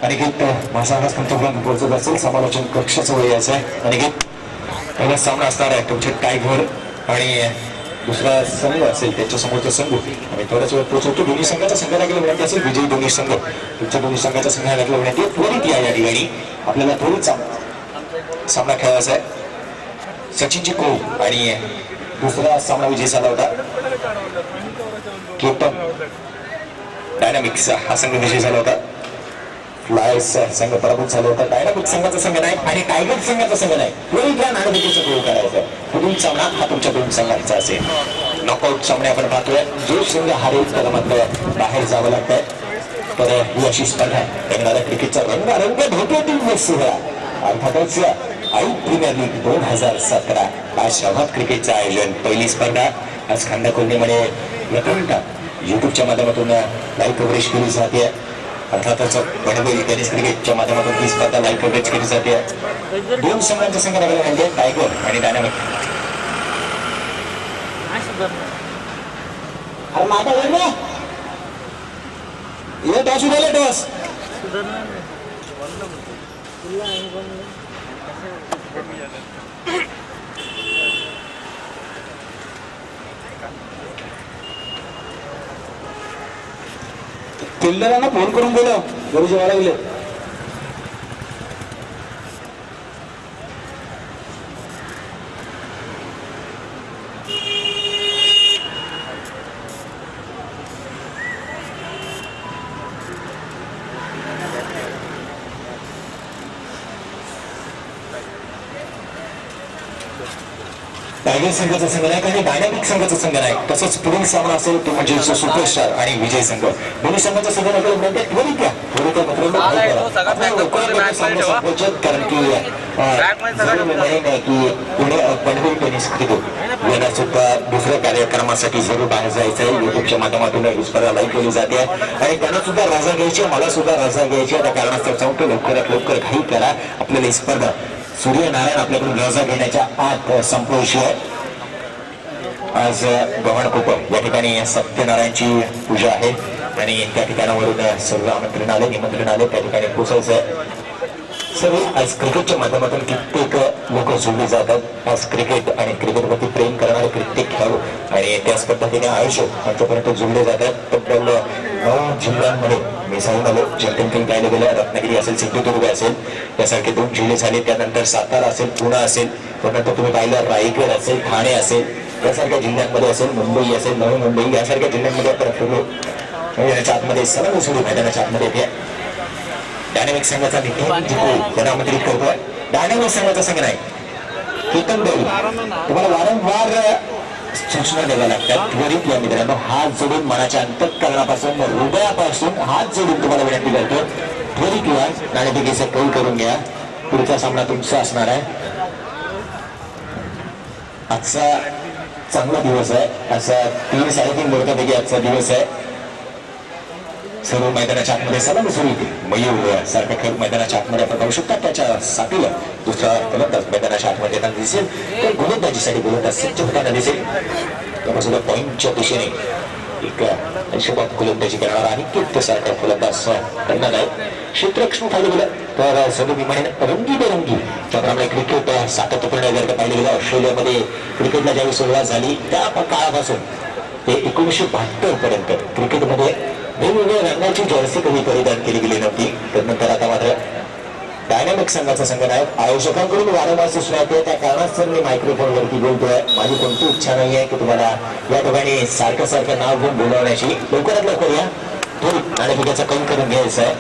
अनिकेत भाषावास तुमच्यापर्यंत पोहोचत असेल समालोचन कक्षाचं वय यायचं आहे. अनिकेत पहिला सामना असणार आहे तुमचे टायगर आणि दुसरा संघ असेल त्याच्या समोरचा संघ आणि थोड्याच वेळ पोहोचवतो. दोन्ही संघाच्या संघाला गेलं विनंती असेल विजयी दोन्ही संघ तुमच्या दोन्ही संघाच्या संघाला लागलं विनंती त्वरित या ठिकाणी आपल्याला त्वरित सामना खेळायचा आहे. सचिनची कोल आणि दुसरा सामना विजय झाला होता केपटॉन डायनामिक्स हा संघ विजय झाला होता. फ्लायर्स संघ पराभूत झाला होता. डायनामिक संघाचा संघ नाही आणि टायगर संघाचा संघ नाही. त्वरित या नाणेफेकीचा गोल करायचा. पुढील सामना हा तुमच्या दोन संघांचा असेल. नॉकआउट सामने आपण पाहतोय. जो संघ हारेल त्याला मात्र बाहेर जावं लागतंय. तर ही अशी स्पर्धा रंगणारा क्रिकेटचा रंगारंग धोक्यातील सोहळा अर्थातच आई प्रीमियर लीग 2017 आज शहरात क्रिकेटचं आयोजन. पहिली स्पर्धा आज खांदा कोल्हेमध्ये युट्यूबच्या माध्यमातून लाईव्ह कव्हरेज केली जाते. अर्थातच पडवेल टेनिस क्रिकेटच्या माध्यमातून ही स्पर्धा लाईव्ह कव्हरेज केली जाते. दोन संघांच्या संघ लागले म्हणजे टायगर आणि डायनामिक. टॉस उडाला टॉस फिल्डरांना फोन करून बोलव घरी जेवायला गेले. टायगर संघाचा संघ नाही आणि डायनामिक संघाचा संघ नाही. तसंच पुढील सामना असेल तो म्हणजे सुपरस्टार आणि विजय संघ. दोन्ही संघाच्या संघ कारण की पुणे पनवेल टेनिस क्रिकेट यांना सुद्धा दुसऱ्या कार्यक्रमासाठी जरूर बाहेर जायचं आहे. युट्यूबच्या माध्यमातून ही स्पर्धा लाईव्ह केली जाते आणि त्यांना सुद्धा रजा घ्यायची मला सुद्धा रजा घ्यायची. त्या कारणास्तव सांगतो लवकरात लवकर घाई करा. आपल्याला ही स्पर्धा सूर्यनारायण आपल्याकडून रजा घेण्याच्या आत संपवायची आहे. आज गव्हाणकोपर या ठिकाणी सत्यनारायणची पूजा आहे आणि त्या ठिकाणावरून सर्व आमंत्रण आले निमंत्रण आले त्या ठिकाणी पोहोचायचं आहे. सर्व आज क्रिकेटच्या माध्यमातून कित्येक लोक जोडले जातात. आज क्रिकेट आणि क्रिकेटवरती प्रेम करणारे कित्येक खेळाडू आणि त्याच पद्धतीने आयोजक आमच्यापर्यंत जोडले जातात. तब्बल 9 जिल्ह्यांमध्ये मी जाऊन आलो. चॅम्पियन पाहिलं गेलं. रत्नागिरी असेल सिंधुदुर्ग असेल यासारखे 2 जिल्हे झाले. त्यानंतर सातारा असेल पुणे असेल त्यानंतर तुम्ही पाहिलं रायगड असेल ठाणे असेल यासारख्या जिल्ह्यांमध्ये असेल मुंबई असेल नवी मुंबई यासारख्या जिल्ह्यांमध्ये आपण फिरलो. याच्या आतमध्ये सर्व सुरू मैदानाच्या आतमध्ये येते. डायनामिक संघाचा त्यांना आमंत्रित करतोय. डायनामिक संघाचा संघ नाही केतन देवी तुम्हाला वारंवार सूचना द्याव्या लागतात. त्वरित या मित्रांनो हात जोडून मनाच्या अंतःकरणापासून हृदयापासून हात जोडून तुम्हाला विनंती करतो. त्वरित या नाणेफेकीचा कौल करून घ्या. पुढचा सामना तुमचा असणार आहे. आजचा चांगला दिवस आहे. असा 3-3.5 मुहूर्तापैकी आजचा दिवस आहे. सर्व मैदानाच्या आतमध्ये सलामी सुरू होती. मयूर सारखा खेळ मैदानाच्या आतमध्ये आपण पाहू शकता. त्याच्या साथीला दुसरा फलंदाज मैदानाच्या आतमध्ये येताना दिसेल. तर गोलंदाजीसाठी गोलंदाज सज्ज होताना दिसेल. त्यापासून पॉईंटच्या दिशेने एक हिशोबात गोलंदाजी करणारा अनिकेत सारखा फलंदाज करणार आहे. क्षेत्ररक्षण पाहिलं गेलं तर सर्व मी म्हणेन रंगीबेरंगी त्याप्रमाणे क्रिकेट सातत्यपूर्ण जर का पाहिलं गेलं ऑस्ट्रेलियामध्ये क्रिकेटला ज्यावेळी सुरुवात झाली त्या काळापासून ते 1972 पर्यंत क्रिकेटमध्ये वेगवेगळ्या रंगाची जर्सी कधी परिधान केली गेली नव्हती. त्यानंतर आता मात्र डायनामिक संघाचा संघ नायक आयोजकांकडून वारंवार सूचना येते. त्या कारणास्तव मी मायक्रोफोनवरती बोलतोय. माझी कोणती इच्छा नाही आहे की तुम्हाला या ठिकाणी सारखं नाव घेऊन बोलवण्याची. लवकरात लवकर या थोडी नाणेफेकीचा कौल करून घ्यायचा आहे.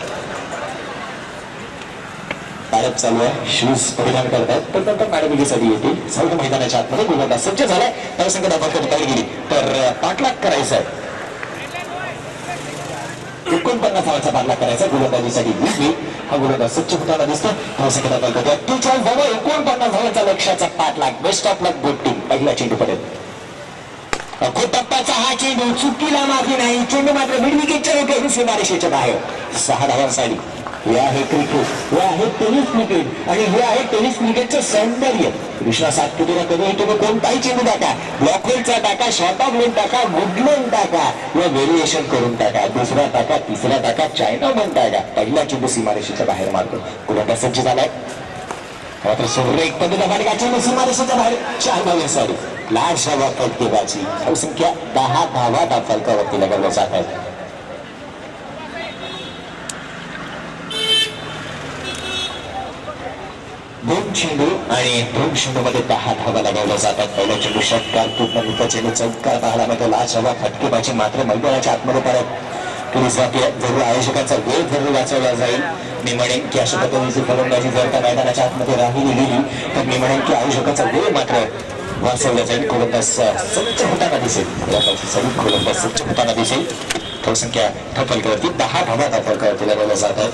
तारक चालू आहे. शूज परिधान करतात तर नंतर नाणेफेकीसाठी येतील. सर्व मैदानाच्या आतमध्ये गोलंदाज सज्ज झालाय. त्या संघ धावा करता गेली तर पाठलाग करायचा आहे. 49 धावांचा पाठलाग करायचा गोलंदाजीसाठी. हा गोलंदाज सज्ज होताना दिसतो. 49 धावांचा लक्ष्याचा पाठलाग. Best of luck good team. पहिला चेंडू पडेल. टप्प्याचा हा चेंडू चुकीला माफी नाही. चेंडू मात्र मिड विकेटच्या सीमारेषेच्या बाहेर. 6 धावांसाठी हे आहे क्रिकेट, हे आहे टेनिस क्रिकेट आणि हे आहे टेनिस क्रिकेटचं सौंदर्य. कृष्णा सातपुतेला कधीही तुम्ही कोणताही चेंडू टाका, ब्लॉकवेलचा टाका, शॉर्ट ऑफ लेन टाका, गुडलेन टाका किंवा व्हेरिएशन करून टाका, दुसरा टाका, तिसरा टाका, चायना मन टाका, पहिला चेंडू सीमारेषेच्या बाहेर मारतो. कुठं सज्ज झालाय मात्र सूर्य एक पद्धत बाहेर चेंडू सीमारेषेच्या बाहेर 4 साडी लाडशावा फटकेबाजी. धावसंख्या 10 धावा फलकावरती लगावल्या जात आहेत. दोन चेंडू आणि 2 चेंडूमध्ये 10 धावा लगावल्या जातात. पहिला चेंडू षटकार, नंतर चेंडू चौकार पाहायला मिळतो. लाडशावा फटकेबाजी मात्र मैदानाच्या आतमध्ये परत पोलीस जाते. जरूर आयोजकांचा वेळ जरूर वाचवला जाईल. मी म्हणेन की अशा पद्धतीची फलंदाजी जर का मैदानाच्या आतमध्ये राहिली गेली तर मी म्हणेन की आयोजकांचा वेळ मात्र वाचवला जाईल. गोलंदाज सज्ज होताना दिसेल, सरी गोलंदाज सज्ज होताना दिसेल. धावसंख्या फलकावरती 10 धावा फलकावरती लगावल्या जात आहेत.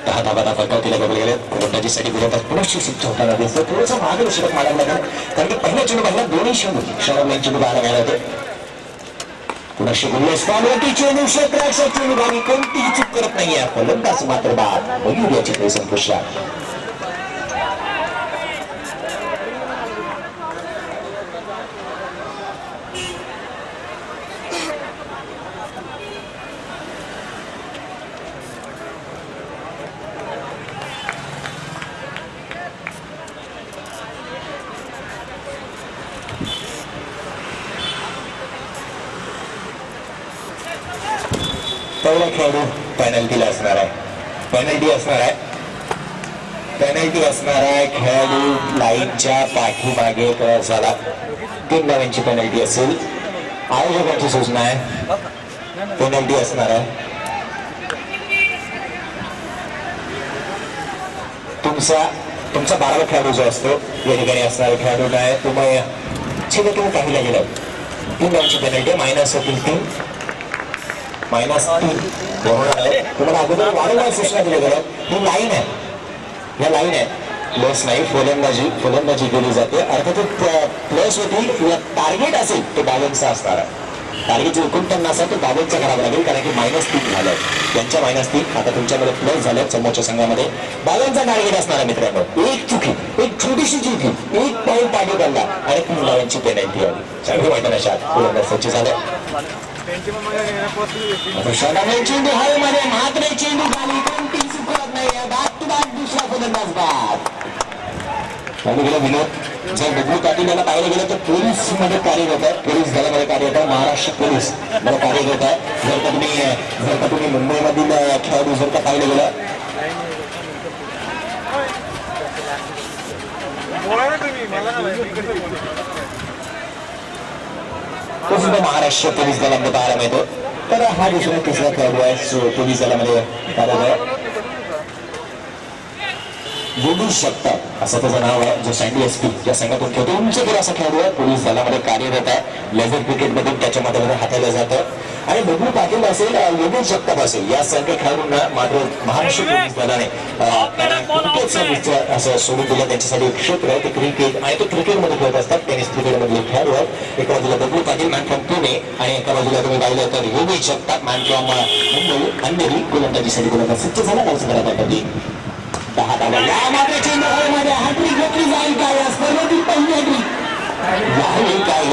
10 धावा फलकावरती लगावले गेले. गोलंदाजीसाठी गोलंदाज पुनश्च सज्ज होताना दिसतो. थोडंसं मार्गदर्शक मारायला लागलं कारण की पहिल्या चेंडू पाहिला दोन्ही चेंडू पाहायला मिळाले होते. पुनश्च बोलले स्टॉलवरती चेंडू क्षेत्राच्या चेंडू गावी कोणतीही चूक करत नाहीये फलंदाज मात्र बाद. मयूर याची खेळ संपुष्टात. पहिला खेळाडू पेनल्टीला असणार आहे. पेनल्टी असणार आहे. खेळाडू लाईनच्या पाठीमागे क्रॉस झाला. 3 धावांची पेनल्टी असेल. आयोजकांची सूचना आहे पेनल्टी असणार आहे. तुमचा 12वा खेळाडू जो असतो या ठिकाणी असणारा खेळाडू काय तुम्ही पाहिला गेला 3 धावांची पेनल्टी -3 तुम्हाला अगोदर वारंवार सूचना दिल्या गेल्या. ही लाईन आहे, या लाईन आहे. प्लस नाही, फलंदाजी केली जाते. अर्थात प्लस होती टार्गेट असेल तो 52चा असणार आहे. टार्गेट जो 49 तो 52चा करावा लागेल कारण की -3 झालंय. त्यांच्या -3 आता तुमच्यामध्ये प्लस झाल्या. समोरच्या संघामध्ये 52चा टार्गेट असणार आहे. मित्रांनो एक चुकी, एक छोटीशी चुकी, एक पाऊल पाठी काढला आणि 3 धावांची पेनल्टी आली. चांगली मैदानाच्या आत गोलंदाज सज्ज झाला. चेंडू हवेमध्ये मात्र चेंडू खाली कोणतीही चूक करत नाही. बॅक टू बॅक दुसरा फलंदाज बाद. गेला विनोद. जर बबलू पाटील याला पाहिलं गेलं तर पोलीस मध्ये कार्यरत आहे. पोलीस दलामध्ये कार्यरत आहे. महाराष्ट्र पोलीस मध्ये कार्यरत आहे. जर का तुम्ही मुंबईमधील खेळाडू जर का पाहिलं गेलं तो सुद्धा महाराष्ट्र पोलीस दलामध्ये पाहायला मिळतो. तर हा दुसरा तिसरा खेळाडू आहे पोलीस दलामध्ये कार्यरत आहे. योगेश जगताप असं त्याचं नाव आहे. जो सँडी एसपी या संघातून खेळतो. उंचीवर असा खेळाडू आहे. पोलीस दलामध्ये कार्यरत आहे. लेझर क्रिकेटमधून त्याच्यामध्ये हाताळलं जातं. आणि बबलू पाटील असेल, योगेश जगताप असेल या सर्व खेळाडूंना मात्र महाराष्ट्र पोलीस दलाने असं सोडून दिलं. त्यांच्यासाठी एक क्षेत्र आहे ते क्रिकेट आणि ते क्रिकेटमध्ये खेळत असतात. टेनिस क्रिकेटमधले खेळाडू आहेत. एका बाजूला बबलू पाटील मॅन फ्रॉम पुणे आणि एका बाजूला तुम्ही पाहिलं तर योगेश जगताप मॅन फ्रॉम मुंबई. अंधेरी गोलंदाजीसाठी गोलंदाज सज्ज झाला. गावचं करायसाठी 10 धावा. या मात्र चेंडूमध्ये हॅट्रिक घेतली जाईल काय स्पर्धेतील पहिली हॅट्रिक काय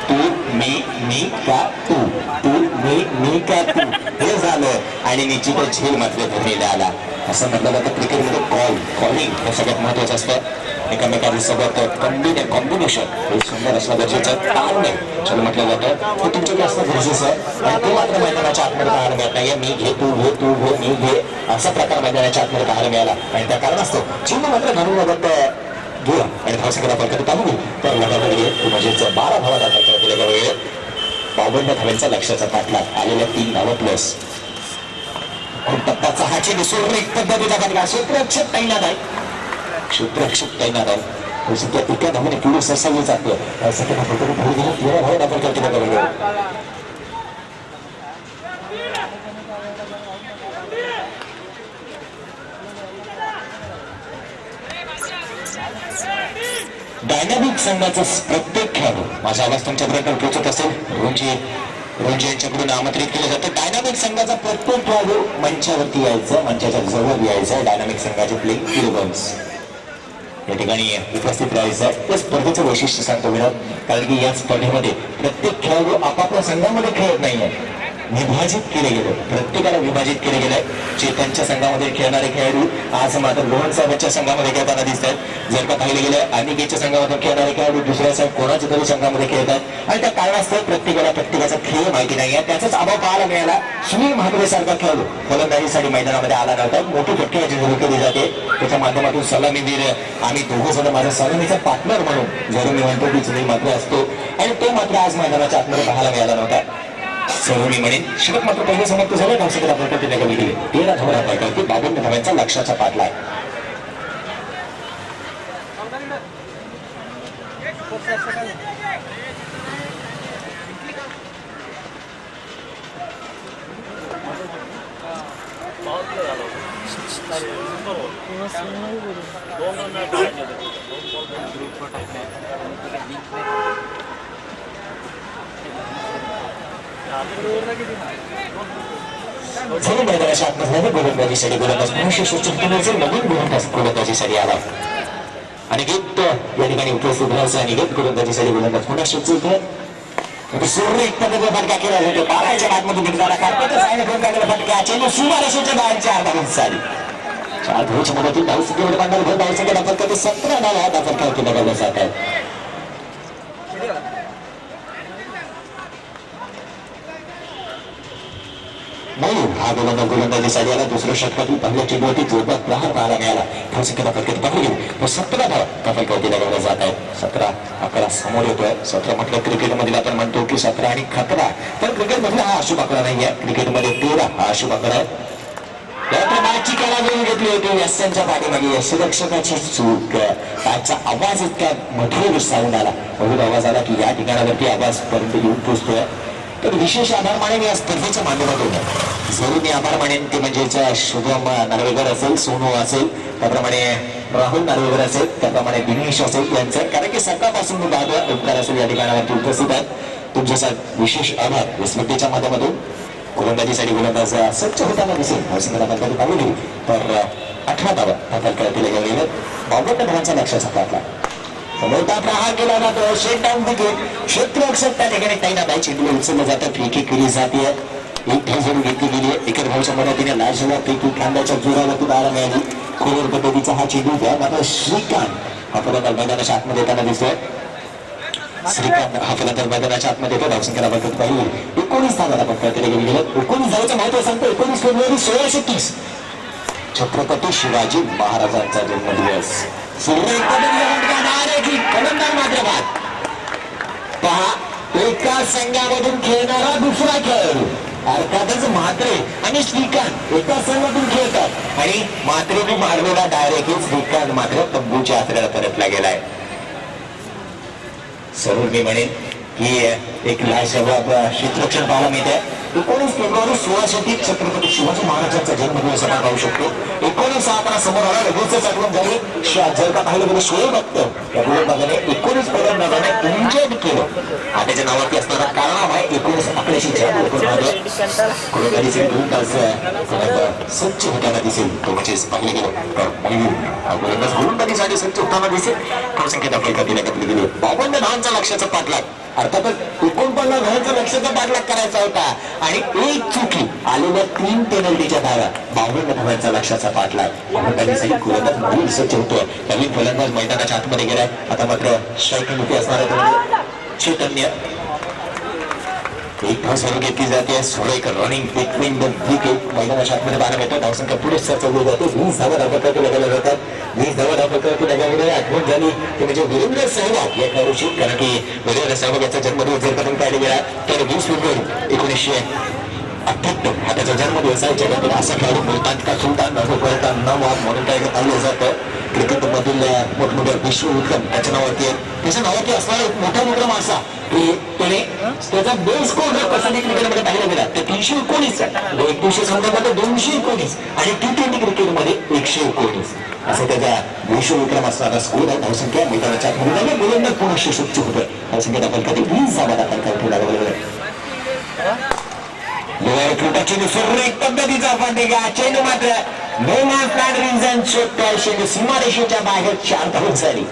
तू मी का तू हे झालं आणि निश्चितच झेल मात्र धोनीला आला. असं म्हटलं जातं क्रिकेटमध्ये कॉलिंग हे सगळ्यात महत्वाचं असतं. एकामेकांसोबत कॉम्बिनेशन हे सुंदर असणं गरजेचं. ताळमेळ चल म्हटलं जातं हे तुमच्याकडे असणं गरजेचं आहे. आणि ते मात्र मैदानाच्या आतमध्ये पाहायला मिळत नाही. मी घे तू मी घे असा प्रकार मैदानाच्या आतमध्ये पाहायला मिळाला. आणि त्या कारण असतो चिन्ह मात्र घालून लागत गेला आणि धावसंख्येला फलकात चालू तर लगावले. म्हणजेच 12 धावा दाखवता लगावले. 52 धावांचा लक्षाचा पाठलाग आलेल्या 3 धावा प्लस. टप्प्याचा हा चेंडू सोडून एक पद्धतीचा फटका. क्षेत्ररक्षक तैनात आहे. एका धावाने पुढे सरसावली जाते. 13 धावा दाखल करते लगावले. डायनामिक संघाचा प्रत्येक खेळाडू माझा आवाज तुमच्यापर्यंत पोहोचत असेल. रोजी यांच्याकडून आमंत्रित केलं जातं. डायनामिक संघाचा प्रत्येक खेळाडू मंचावरती यायचं, मंचाच्या जवळ यायचं. डायनामिक संघाचे प्लेइंग 11 या ठिकाणी उपस्थित राहायचं. त्या स्पर्धेचं वैशिष्ट्य सांगतो विनोद, कारण की या स्पर्धेमध्ये प्रत्येक खेळाडू आपापल्या संघामध्ये खेळत नाहीये, विभाजित केले गेले. प्रत्येकाला विभाजित केले गेले. चेतनच्या संघामध्ये खेळणारे खेळाडू आज मात्र रोहन साहेबांच्या संघामध्ये खेळताना दिसत आहेत. जर का पाहिलं गेलं अनिकेतच्या संघामध्ये खेळणारे खेळाडू दुसऱ्या साहेब कोणाच्या तरी संघामध्ये खेळतात आणि त्या कारणास्तव प्रत्येकाला प्रत्येकाचा खेळ माहिती नाहीये. त्याचाच अभाव पाहायला मिळाला. सुनील महात्रे सारखा खेळाडू फलंदाजीसाठी मैदानामध्ये आला नव्हता. मोठी फटकेची जोडी केली जाते. त्याच्या माध्यमातून सलामीवीर आम्ही दोघं जण माझा सलामीचा पार्टनर म्हणून जरूर मी म्हणतो की सुनील महात्रे असतो आणि तो मात्र आज मैदानाच्या आतमध्ये पाहायला मिळाला नव्हता. सर्व मी म्हणेन षटक मात्र पहिले समाप्त झालं. धावसंख्येत आपण प्रतिक्रिया कमी केली. 13 धावा करते 52 धावांचा लक्ष्याचा पाठलाय. झाले मैदानाच्या आतमध्ये गोलंदाजीसाठी गोलंदाज 1996 नवीन गोलंदाजीसाठी आला. अनिकेत या ठिकाणी उपस्थित राहायचं. अनिकेत गोलंदाजीसाठी गोलंदाज 1996 सूर्य एक पद्धतीने फटका केला होतो. बाराच्या बादमध्ये निघणारा कार्पेटच आहे फोन काढलेला फटका चेंडू सुमाराशेच्या बाहेरच्या अर्धा झाली. 4 धावच्या मदतीत धावसंख्येवर बांधणार धावसंख्या दाखल करते 17 धावा दाखल करते लगावल्या जात आहेत. नाही हा गोलंदाजीसाठी आला. दुसऱ्या षटकातील पहिल्या चेंडूवरती जोरदार प्रहार पाहायला मिळाला. धावसंख्या दाखल करत पाहिली तो 17 धावा दाखल करते लगावल्या जात आहेत. 17-11 समोर येतोय. 17 म्हटलं क्रिकेटमध्ये आपण म्हणतो की 17 आणि 11, पण क्रिकेटमध्ये हा अशुभ आकडा नाहीये. क्रिकेटमध्ये 13 हा अशुभ आकडा आहे. त्यात मॅचची कला घेऊन घेतली होती यशांच्या पाठीमागे यशरक्षकाची चूक. त्याचा आवाज इतका मधुर साऊंड आला, मधुर आवाज आला की या ठिकाणावरती आवाज पर्यंत येऊन पोचतोय. तर विशेष आभार मानेन या स्पर्धेच्या माध्यमातून जरूर मी आभार मानेन. ते म्हणजेच शुभम नार्वेकर असेल, सोनू असेल, त्याप्रमाणे राहुल नार्वेकर असेल, त्याप्रमाणे दिनेश असेल यांचं, कारण की सकाळपासून मी पाहतो उपकार असेल या ठिकाणावरती उपस्थित आहेत. तुमच्यासाठी विशेष आभार. या स्पर्धेच्या माध्यमातून गोलंदाजीसाठी गोलंदाज स्वच्छ होताना दिसेल. धावसंख्या पाहू गेली तर 18 धावा दाखल करतील गेलेलं 52 धावांचा लक्ष्याचा टाकला. मोठा प्रहार केला जातो. शेट डाऊन विकेट. क्षेत्ररक्षक त्या ठिकाणी तैनात चेंडू उचललं जातं. फ्री किक केली जाते. एक धाव जरूर घेतली गेली. एकर धावच्या मदतीने लाजला फ्री किक खांद्याच्या जोरावरती दारा मिळाली. खोलवर पद्धतीचा हा चेंडू घ्या. मात्र श्रीकांत हा फलंदाज मैदानाच्या आतमध्ये येताना दिसतोय. श्रीकांत हा फलंदाज मैदानाच्या आतमध्ये येतो. धावसंख्या बघत पाहिजे 19 धावा दाखल करते गेलेलं. 19 धावाचं महत्व सांगतो. 19 फेब्रुवारी 1630 छत्रपती शिवाजी महाराजांचा जन्मदिवस. फलंदाज मात्र बाद. पहा एका संघामधून खेळणारा दुसरा खेळाडू अर्थातच म्हात्रे आणि श्रीकांत एका संघातून खेळतात आणि म्हात्रेने मारलेला डायरेक्ट श्रीकांत मात्र तंबूच्या आसऱ्याला परतला गेलाय. सर्व मी म्हणेन की एक लाजवाब क्षेत्ररक्षण पाहायला मिळते. 19 फेब्रुवारी 1630 छत्रपती शिवाजी महाराजांचा जन्मदिवस आपण पाहू शकतो. 19 आपण समोर आला लगेचच आठवण झाली. जर का पाहिलं गेलं शोएब अख्तर या गोलंदाजाने 19 फलंदाजाने इंजर्ड केलं. त्याच्या नावावरती असणारा कारण आहे 1981च्या गोलंदाजीचे 2 तास स्वच्छ होताना दिसेल. तो म्हणजेच पाहिलं गेलं तर गोलंदाज गोलंदाजीसाठी स्वच्छ होताना दिसेल. धावसंख्या दाखल करण्यात गेली 52 धावांचा लक्ष्याचा पाठलाग. अर्थातच 49 धावांचा लक्ष्याचा पाठलाग करायचा होता आणि एक चुकी आलेल्या 3 पेनल्टीच्या धावा 52 धावांचा लक्ष्याचा पाठलाग. गोलंदाजीसाठी गोलंदाज म्हणून स्वच्छ होतोय. नवीन फलंदाज मैदानाच्या आतमध्ये गेलाय. आता मात्र स्ट्रायकिंग होती असणारा चैतन्य. एक धाव सुरू घेतली जाते. एक रनिंग बिटवीन द विकेट मैदानाच्या आतमध्ये पाहायला मिळतं. धावसंख्या पुढे चढवली जाते. 20 धावा दाखल करते लगावल्या जातात. 20 धावा दाखल करते लगावले. आठवण झाली ते म्हणजे वीरेंद्र सहवाग या खेळाडूची, कारण की वीरेंद्र सहवाग याचा जन्मदिवस जर करून पाहिला गेला तर 20 फेब्रुवारी 1978 हा त्याचा जन्मदिवस आहे. जगातील असा खेळाडू मुलतान का सुलतान नवाब म्हणून काय पाहिलं जातं. क्रिकेटमधील मोठमोठ्या विश्वविक्रम त्याच्या नावावरती त्याच्या नावावरती असणारा एक मोठा विक्रम असा की त्याने त्याचा बेस स्कोर जर कसं क्रिकेटमध्ये पाहिला गेला तर 319 एक दिवशी संदर्भात 219 आणि T20 क्रिकेटमध्ये 119 असं त्याचा विश्वविक्रम असणारा स्कोर आहे. धावसंख्या मैदानाच्या गोलंदाज पूर्ण 16 होतोय. धावसंख्या दाखल करते 20 धावा दाखल करते. चेंडू सुरळीत पद्धतीचा फटका चेंडू मात्र नो मार्क नॉट रिझन शोधतोय चेंडू सीमारेषेच्या बाहेर 4 धावा झाली.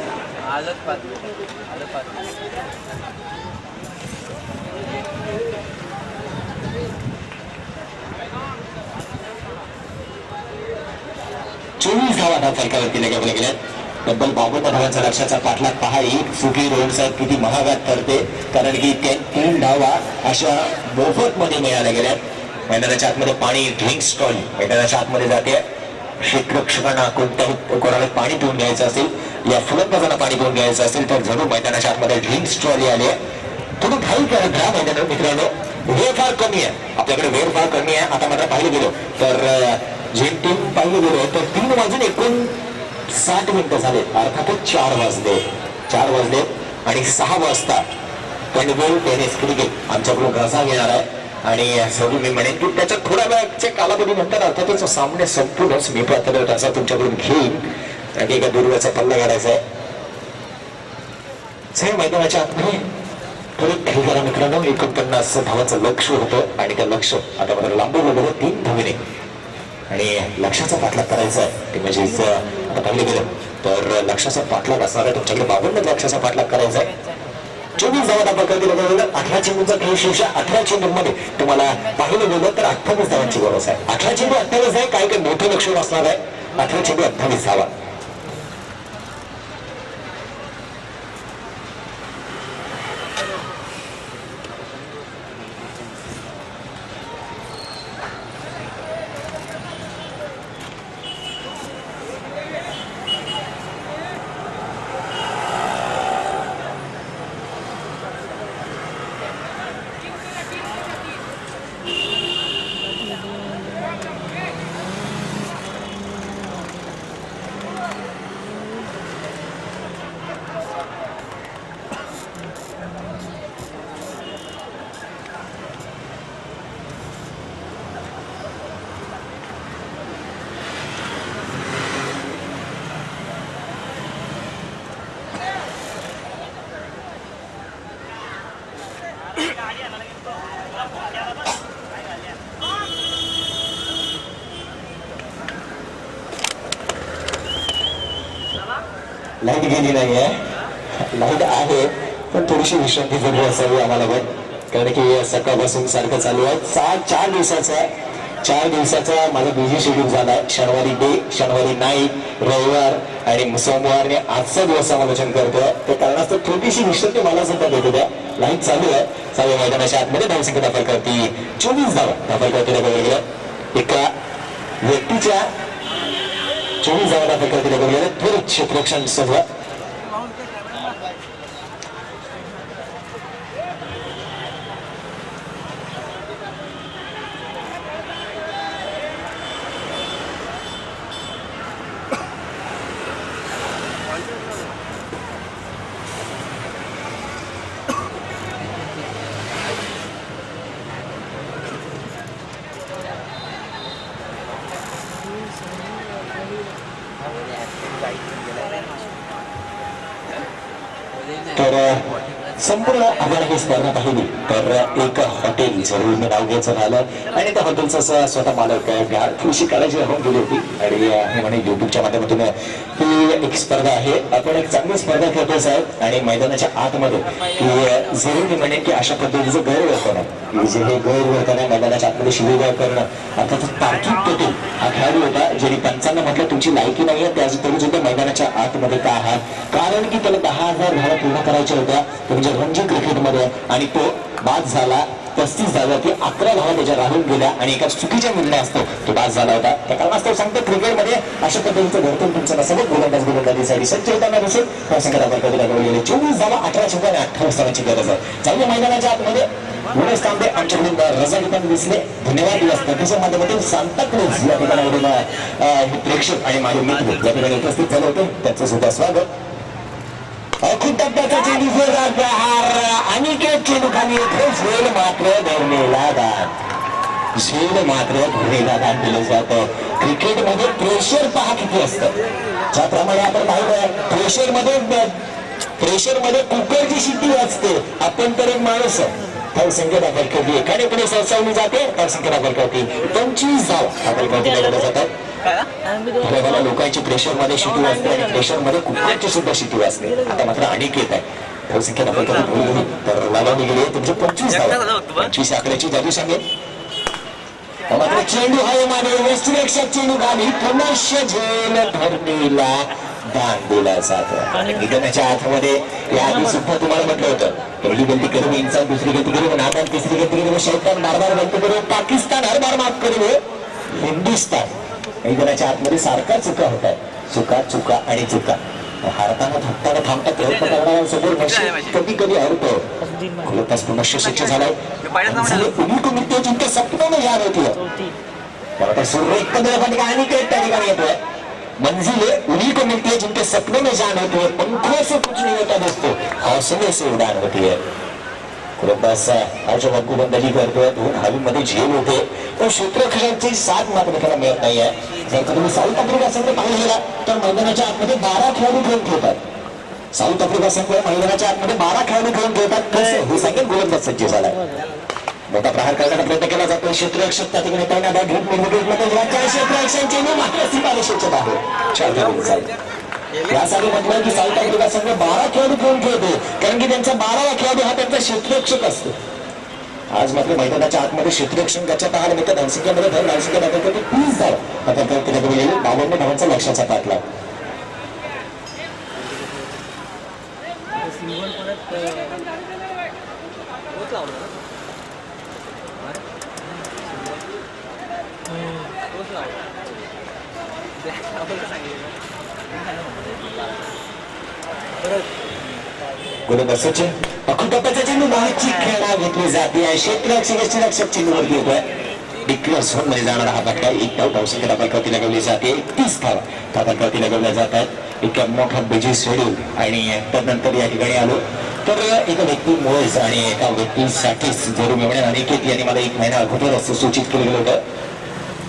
चोवीस धावा धाव फलकावरती लगावल्या गेल्यात. तब्बल 52 धावांचा लक्षाचा पाठलाग पहा. एक चुकी रोड साहेब किती महागात ठरते कारण की 3 धावा अशा मोफत मध्ये मिळाल्या गेल्यात. मैदानाच्या आतमध्ये पाणी ड्रिंक स्टॉल मैदानाच्या आतमध्ये जाते. क्षेत्ररक्षकांना कोणाला पाणी पिऊन घ्यायचं असेल या फलंदाजांना पाणी पिऊन घ्यायचं असेल तर जरूर मैदानाच्या आतमध्ये ड्रिंक स्टॉल आले. थोडं घाई करत राहा मैदानात मित्रांनो. वेळ फार कमी आहे आपल्याकडे वेळ फार कमी आहे. आता मात्र पाहिलं गेलो तर जे टीम पाहिलं गेलो तर 3 वाजून 59 मिनिटं झाले. अर्थातच 4 वाजले आणि 6 वाजता पेनबॉल टेनिस क्रिकेट आमच्याकडून रजा घेणार आहे. आणि सगळं मी म्हणेन की त्याच्या थोड्या वेळाच्या कालावधी नंतर अर्थातच सामने संपूर्णच मी पात्र त्याचा तुमच्याकडून घेईन आणि एका दुर्गाचा पल्ला काढायचा आहे. मैदानाच्या आतमध्ये थोडं खेळ करा मित्रांनो. 49 धावांचं लक्ष होतं आणि त्या लक्ष आता मात्र लांबून वगैरे 3 धावेने आणि लक्षाचा पाठलाग करायचा आहे. ते म्हणजे आता पाहिलं गेलं तर लक्षाचा पाठलाग असणार आहे तुमच्याकडे. 52 लक्षाचा पाठलाग करायचा आहे. 24 धावा धाव फलकावरती 18 चेंडूचा खेळ शेष. 18 चेंडूमध्ये तुम्हाला पाहिलं गेलं तर 28 धावांची गरज आहे. 18 चेंडू 28 आहे. काही काही मोठं लक्ष असणार आहे. 18 चेंडू 28 धावा. लाईट गेली नाहीये. लाईट आहे पण थोडीशी विश्रांती जरूर असावी आम्हाला पण कारण की सकाळपासून सारखं चालू आहे. 4 दिवसाचा माझा बिझी शेड्यूल झाला आहे. शनिवारी डे शनिवारी नाईट रविवार आणि सोमवार आजचा दिवस समालोचन करतोय. त्या कारणास्तव थोडीशी विश्रांती मला सुद्धा देतो द्या. लाईट चालू आहे. चालू मैदानाच्या आतमध्ये धावसंख्या दाखल करते 24 धावा दाखल करते. एका व्यक्तीच्या 24 धावा दाखल करते. थोडं क्षेत्ररक्षण सभा तर संपूर्ण आपण ही स्पर्धा पाहिली तर एक हॉटेल जरूर मी नाव घ्यायचं झालं आणि त्या हॉटेलचा स्वतः मालक थोडीशी काळजी राहून गेली होती आणि हे म्हणे युट्यूबच्या माध्यमातून ही एक स्पर्धा आहे. आपण एक चांगली स्पर्धा खेळतोय साहेब आणि मैदानाच्या आतमध्ये की जरूर मी म्हणेन की अशा पद्धतीचं गैरवर्तन आहे. जे हे गैरवर्तन आहे मैदानाच्या आतमध्ये शिवीगाळ करणं अर्थात तार्किक पटेल हा खेळाडू होता ज्यांनी पंचांना म्हटलं तुमची लायकी नाही आहे त्याच तरी सुद्धा मैदानाच्या आतमध्ये का आहात कारण की त्याला 10,000 धावा पूर्ण करायच्या होत्या म्हणजे रणजी क्रिकेटमध्ये आणि तो बाद झाला. 35 धावा ती 11 धावा त्याच्या राहून गेल्या आणि एका चुकीच्या निर्णय असतो तो बाद झाला होता. त्या कारणास्तव सांगतो क्रिकेटमध्ये अशा पद्धतीचं वर्तन तुमचं नसतं. गोलंदाजीसाठी सज्ज होताना दिसेल संख्या दाखल गेले 24 धावा 18 चेंडू आणि 28 धावांची गरज आहे. चांगल्या मैदानाच्या आतमध्ये गुणेश तांबे आमच्याकडून रजा घेताना दिसले. धन्यवाद दिवस त्याच्या माध्यमातून सांताक्रूज या ठिकाणावरून प्रेक्षक आणि माझे मित्र या ठिकाणी उपस्थित झाले होते त्यांचं सुद्धा स्वागत. खूप टप्प्याचा चेंडू अनिकेत चेंडू खाली झेल मात्र धरणेला दान दिलं जातं. क्रिकेटमध्ये प्रेशर पहा किती असतं. ज्याप्रमाणे आपण पाहिलं प्रेशर मध्ये कुकरची शिट्टी वाजते. आपण तर एक माणूस धावसंख्या दाखल करते एखाद्या पुढे सरसावली जाते धावसंख्या दाखल करते 25 धाव दाखल करते जातात. मला लोकांची प्रेशर मध्ये शिटी वाजते आणि प्रेशर मध्ये कुठल्याची सुद्धा शिटी वाजते. आता मात्र अनेक येत आहे धावसंख्या दाखल करते तर लावणी गेली तुमचे 25 धाव 25 आकड्याची जादू सांगेल. मात्र चेंडू आहे माने वेस्टरक्षक चेंडू खाली पुनश झेल धरणीला दान दिला जातो. निधनाच्या आतमध्ये याआधी सुद्धा तुम्हाला म्हटलं होतं पहिली गलती करून इंसान दुसरी गलती करून आता तिसरी गलती करून शैतान बार गलती करून पाकिस्तान हर बार माफ करून हिंदुस्तान मैदानाच्या आतमध्ये सारखा चुका होतात चुका आणि चुका हारताना थकताना थांबता प्रयत्न करणाऱ्यांसमोर कधी कधी हरतो खुलताच पुनश्य शिक्षा झालाय. उन्हीं को मिलते हैं जिनके सपनों में याद होती है सूर्य एक आणि त्या ठिकाणी येतोय मंजिले उन्हीं को मिलती है जिनके सपनों में जान होती है पंखों से कुछ नहीं होता दोस्तों हौसले से उड़ान होती है. खुलतास अर्ज बंदली करतोय 2 हवेमध्ये झेल होते पण क्षेत्ररक्षकांची साथ मात्र त्याला मिळत नाहीये. जर का तुम्ही साऊथ आफ्रिका संघ पाहिलेला तर मैदानाच्या आतमध्ये 12 खेळाडू खेळून ठेवतात. साऊथ आफ्रिका संघ मैदानाच्या आतमध्ये 12 खेळाडू खेळून ठेवतात. कसं हे सांगेल गोलंदाज सज्ज झालाय. मोठा प्रहार करण्याचा प्रयत्न केला जातो क्षेत्ररक्षक त्या ठिकाणी पहिल्यांदा क्षेत्ररक्षकांचे मात्र सीमारेषेच्या बाहेर 4 धावा. यासाठी म्हटलं की साऊथ आफ्रिका संघ 12 खेळाडू खेळून खेळतो कारण की त्यांचा 12वा खेळाडू हा त्यांचा क्षेत्ररक्षक असतो. आज मात्र मैदानाच्या आतमध्ये क्षेत्ररक्षकाच्या पाहायला मिळतात धावसंख्यामध्ये धर धावसंख्या दाखल करते 30 धाव आता करते 52 धावांचा लक्षाचा पाठला. गोलंदाजाचे अकुटप्पाचा चेंडू बाहेरची खेळा घेतली जाते क्षेत्ररक्षक चेंडूवरती येतोय. डिक्लेअर झोन मध्ये जाणारा हा फटका 1 धाव धावसंख्या दाखल करती लगवली जाते 31 धाव दाखल करती लगवल्या जातात. इतक्या मोठा बिझी शेड्यूल आणि त्यानंतर या ठिकाणी आलो तर एका व्यक्तीमुळेच आणि एका व्यक्तीसाठीच जरूर मिळणार अनिकेत यांनी मला 1 महिना अगोदर असं सूचित केलं गेलं होतं.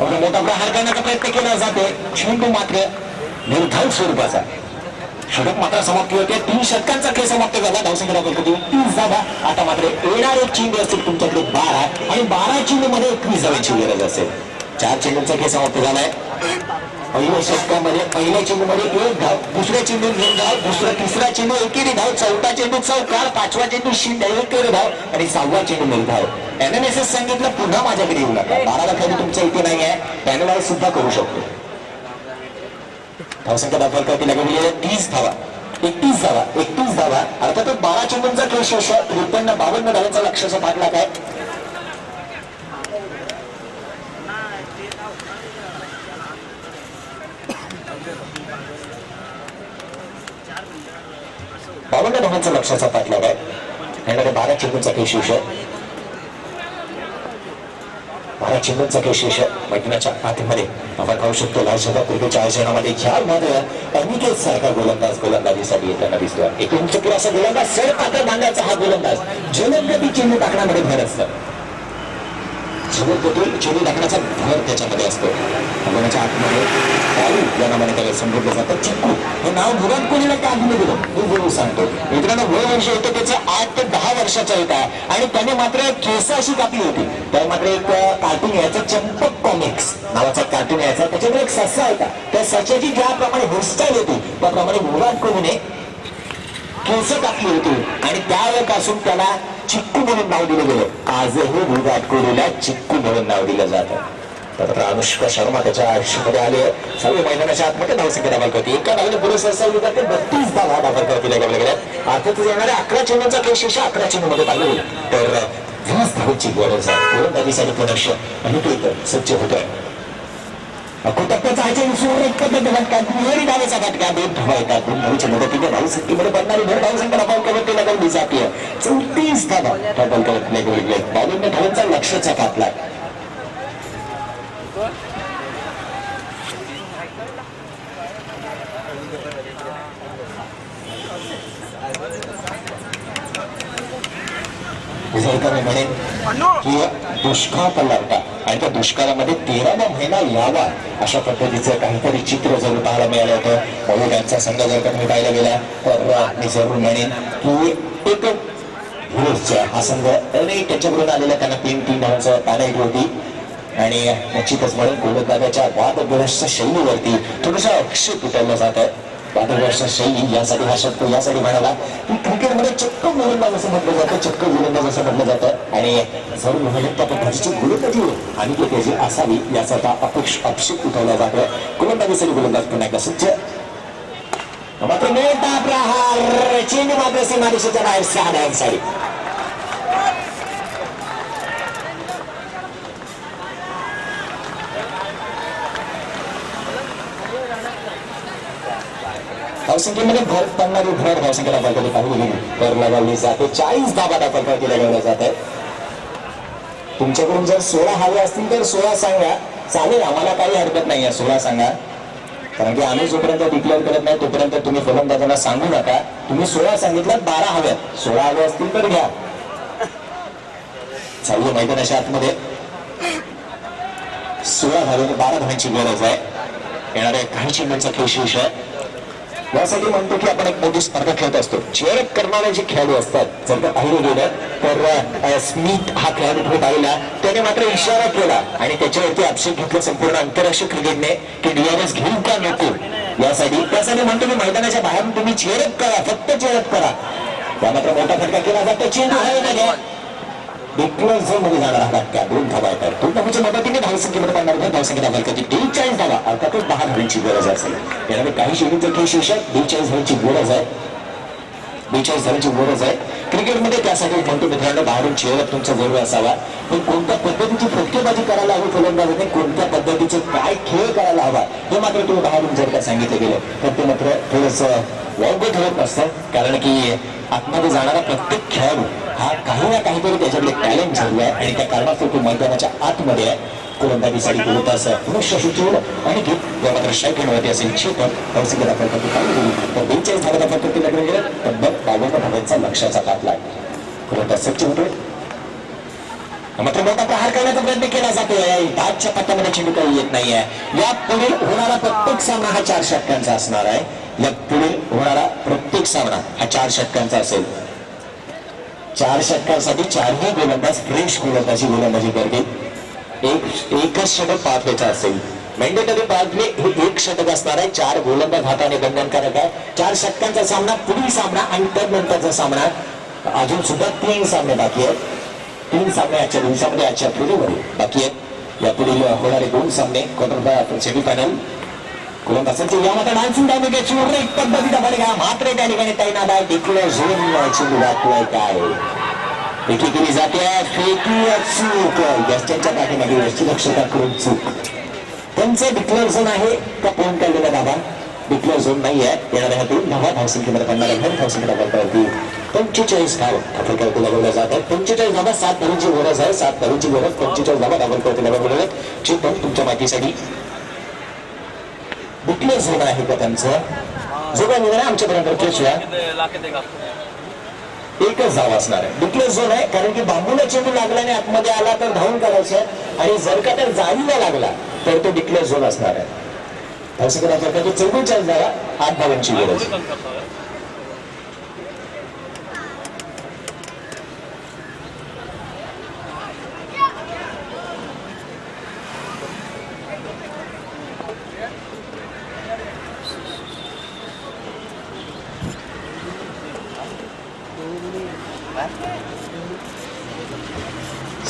मोठा प्रहार करण्याचा प्रयत्न केला जातो चेंडू मात्र निर्धाव स्वरूपाचा षटक मात्र समाप्ती होते 3 षटकांचा खेळ समाप्त झाला धावसंख्या दाखल करते 30 धावा. आता मात्र येणारे चेंडू असतील तुमच्याकडे 12 आणि 12 चेंडू मध्ये 21 धावांची गरज असेल. 4 चेंडूंचा खेळ समाप्त झालाय. पहिल्या षटकामध्ये पहिल्या चेंडूमध्ये 1 धाव दुसऱ्या चेंडू 2 धाव तिसरा चेंडू 1 धाव चौथा चेंडू चौकार 5वा चेंडू शिंदे 1 धाव आणि 6वा चेंडू निर्धाव. NNSS सांगितलं पुन्हा माझ्याकडे येऊ नका 12 खेळाडू तुमच्या इथे नाही आहे पॅनलाइज सुद्धा करू शकतो. धावसंख्या दाखल करती लगवलेल्या 30 धावा 31 धावा अर्थातच 12 चेंडूंचा खेळ शेष 52 धावांचा लक्ष्याचा भागला काय. बावन्न धावांचा लक्ष्याचा पाठला काय येणाऱ्या 12 चेंडूंचा खेळ शेष 12 चेंडूंचा खेळ शेष मैदानाच्या आतमध्ये आपण पाहू शकतो लालसभा क्रिकेटच्या आयोजनामध्ये ह्या मात्र अनिकेत सारखा गोलंदाजीसाठी येताना दिसतो. एकूण चक्र असा गोलंदाज सर पात्र बांधायचा हा गोलंदाज जलदगती चेंडू टाकण्यामध्ये भर असतं जलदगती चेंडू टाकण्याचा भर त्याच्यामध्ये असतो. मैदानाच्या आतमध्ये या नावाने त्याला संबोधलं जातं चिक्कू हे नाव विराट कोहलीला का दिलं गेलं हे जरूर सांगतो. मित्रांनो वय वर्ष होतं त्याचं 8 ते 10 वर्षाचा होता आणि त्याने मात्र केस अशी कापली होती. तर मात्र एक कार्टून यायचं चंपक कॉमिक्स नावाचा कार्टून यायचा त्याच्यामध्ये एक ससा होता त्या सशाची ज्याप्रमाणे हेअरस्टाईल होती त्याप्रमाणे विराट कोहलीने केस कापली होती आणि त्यावेळेपासून त्याला चिक्कू म्हणून नाव दिलं गेलं. आजही विराट कोहलीला चिक्कू म्हणून नाव दिलं जातं. तर अनुष्का शर्मा त्याच्या आयुष्यामध्ये आले सर्व मैदानाच्या आतमध्ये धावसंख्या दाखल करते एका धावेने पुढे सरसावली जाते 32 धावा दाखल करते लगवल्या गेल्या. अर्थातच येणाऱ्या 11 चेंडूंचा खेळ शेष 11 चेंडूमध्ये पाहिजे तर 20 धावांची गरज आहे. गोलंदाजीसाठी पुनश्च अनिकेत सज्ज होतोय. कुटप्प्याचा फटका 2 धावेचा फटका 2 धावा येतात 2 धावेच्या मदतीने धावसंख्येमध्ये बनणारी भर धावसंख्या दाखल करते लगवली जाते 34 धावा दाखल करत लगवली 52 धावांचा लक्ष्याचा कापला. म्हणेन की दुष्काळ पडला होता आणि त्या दुष्काळामध्ये 13वा महिना यावा अशा पद्धतीचं काहीतरी चित्र जरूर पाहायला मिळालं होतं. बहु त्यांचा संघ जर का तुम्ही पाहायला गेला तर मी जरूर म्हणेन की एक हिरोजच्या हा संघ अनेक त्यांच्याकडून आलेल्या त्यांना 3-3 धावांचा पॅनल्टी होती आणि निश्चितच म्हणून गोलंदाजाच्या वादग्रस्त शैलीवरती थोडंसं आक्षेप उठवला जात आहे. वादग्रस्त शैली यासाठी हा शब्द यासाठी म्हणाला की क्रिकेटमध्ये चक्क गोलंदाज असं म्हटलं जातं, चक्क गोलंदाज असं म्हटलं जातं आणि जर म्हणाले त्या पद्धतीची गोलंदाजी आणि त्याची असावी याचा आक्षेप उठवला जातोय. गोलंदाजीसाठी गोलंदाज पुन्हा एकदा सज्ज मात्र मोठा प्रहार चेंडू मात्र सीमारेषेच्या बाहेर 6 धावांसाठी. धावसंख्येमध्ये भर पडणारी भर धावसंख्येला बघायला पाहिजे तर लगावली जाते. 40 धावा दाखल केल्या गेल्या जात आहे. तुमच्याकडून जर 16 हवे असतील तर 16 सांगा, चालेल, आम्हाला काही हरकत नाही आहे. 16 सांगा, कारण की आम्ही जोपर्यंत डिक्लेअर करत नाही तोपर्यंत तुम्ही फलंदाजांना सांगू नका. तुम्ही 16 सांगितलं, 12 हव्यात, 16 हवे असतील तर घ्या. चालू मैदानाच्या आतमध्ये 16 धावेने 12 धावांची गरज आहे. येणाऱ्या काही चेंडूंचा खेळ विषय यासाठी म्हणतो की आपण एक मोठी स्पर्धा खेळत असतो. चेअरअप करणारे जे खेळाडू असतात, जर का पाहिलं गेलं तर स्मिथ हा खेळाडू तुम्ही पाहिला, त्याने मात्र इशारा केला आणि त्याच्यावरती आक्षेप घेतला संपूर्ण आंतरराष्ट्रीय क्रिकेटने की DRS घेऊ का नको यासाठी. त्यासाठी म्हणतो की मैदानाच्या बाहेर तुम्ही चेअरअप करा, फक्त चेअरअप करा. त्या मात्र मोठा फटका केला जातो. चेंडू आहे ना डिक्लेअर झोन मध्ये जाणार हा फटका 2 धावा येतात. 2 धावांच्या मदतीने धावसंख्येमध्ये पडणार धावसंख्या दाखल करते 43 धावा, अर्थातच 10 धावांची गरज असेल. यामध्ये काही शेवटचं खेळ शीर्षक 42 धावांची गरज आहे. 42 धावांची गरज आहे क्रिकेटमध्ये. त्यासाठी म्हणतो मित्रांनो बाहेरून चेअरअप तुमचा जरूर असावा. पण कोणत्या पद्धतीची फटकेबाजी करायला हवी फलंदाजाने, कोणत्या पद्धतीचे काय खेळ करायला हवा हे मात्र तुम्ही बाहेरून जर का सांगितलं गेलं तर ते मात्र थोडंसं वावगं ठरत असतं. कारण की आतमध्ये जाणारा प्रत्येक खेळाडू हा काही ना काहीतरी त्याच्याकडे टॅलेंट झालेला आहे आणि त्या कारणास्तव तो मैदानाच्या आतमध्ये आहे. गोलंदाजीसाठी बोलत असं पुरुष सुचवलं आणि की मात्र स्ट्राईक असेल चेतन धावसंख्या दाखल करतो तर 42 धावा दाखल करते लागले गेलं तब्बल 52 धावांचा लक्षाचा काप लागला. गोलंदाज सज्ज होतोय मात्र मोठा प्रहार करण्याचा प्रयत्न केला जातोय. आजच्या पट्ट्यामध्ये चेंडू काही येत नाहीये. या पुढील होणारा प्रत्येक सामना हा 4 षटकांचा असणार आहे. या पुढील होणारा प्रत्येक सामना हा 4 षटकांचा असेल. 4 षटकांसाठी 4ही गोलंदाज फ्रेश गोलंदाजी करतील. एकच षटक पाहण्याचा असेल. मॅन्डेटरी पाहणे हे 1 षटक असणार आहे. 4 गोलंदाज हाताने बंधनकारक आहे. 4 षटकांचा सामना, पुढील सामना आणि त्यानंतरचा सामना. अजून सुद्धा 3 सामने बाकी आहेत. 3 सामने आजच्या दिवसामध्ये आजच्या फेरीमध्ये बाकी आहेत. या पुढील होणारे 2 सामने क्वार्टर सेमीफायनल. गोलंदाजांचे यामध्ये डान्सिंग डायमेज एक पद्धतीचा बडगा मात्र त्या ठिकाणी तैनात आहे. डिक्लेअर झोन दाखवाय काय फेकी केली जाते. फेकी चूक यष्ट्यांच्या पाठीमागे यष्टीरक्षकाकडून चूक. त्यांचं डिक्लेअर झोन आहे का पॉईंट काढलेला धावा डिक्लेअर झोन नाही आहे. येणाऱ्या ह्या 2 धावा धावसंख्येमध्ये पडणाऱ्या घर धावसंख्या दाखवती 45 धाव दाखल करते लागवल्या जात आहेत. 45 धावा 7 धावांची गरज आहे. 7 धावांची गरज 45 धावा दाखल करते लागवलेल्या आहेत. जे पण तुमच्या माहितीसाठी डिक्लेअर झोन आहे का त्यांचं जो काय निर्णय आमच्यापर्यंत खेळूया 1च धाव असणार आहे. डिक्लेअर झोन आहे कारण की बांबूला चेंडू लागल्याने आतमध्ये आला तर धावून करायचं आणि जर का तर जाळीला लागला तर तो डिक्लेअर झोन असणार आहे. धावसंख्या 44 धावा 8 धावांची गरज.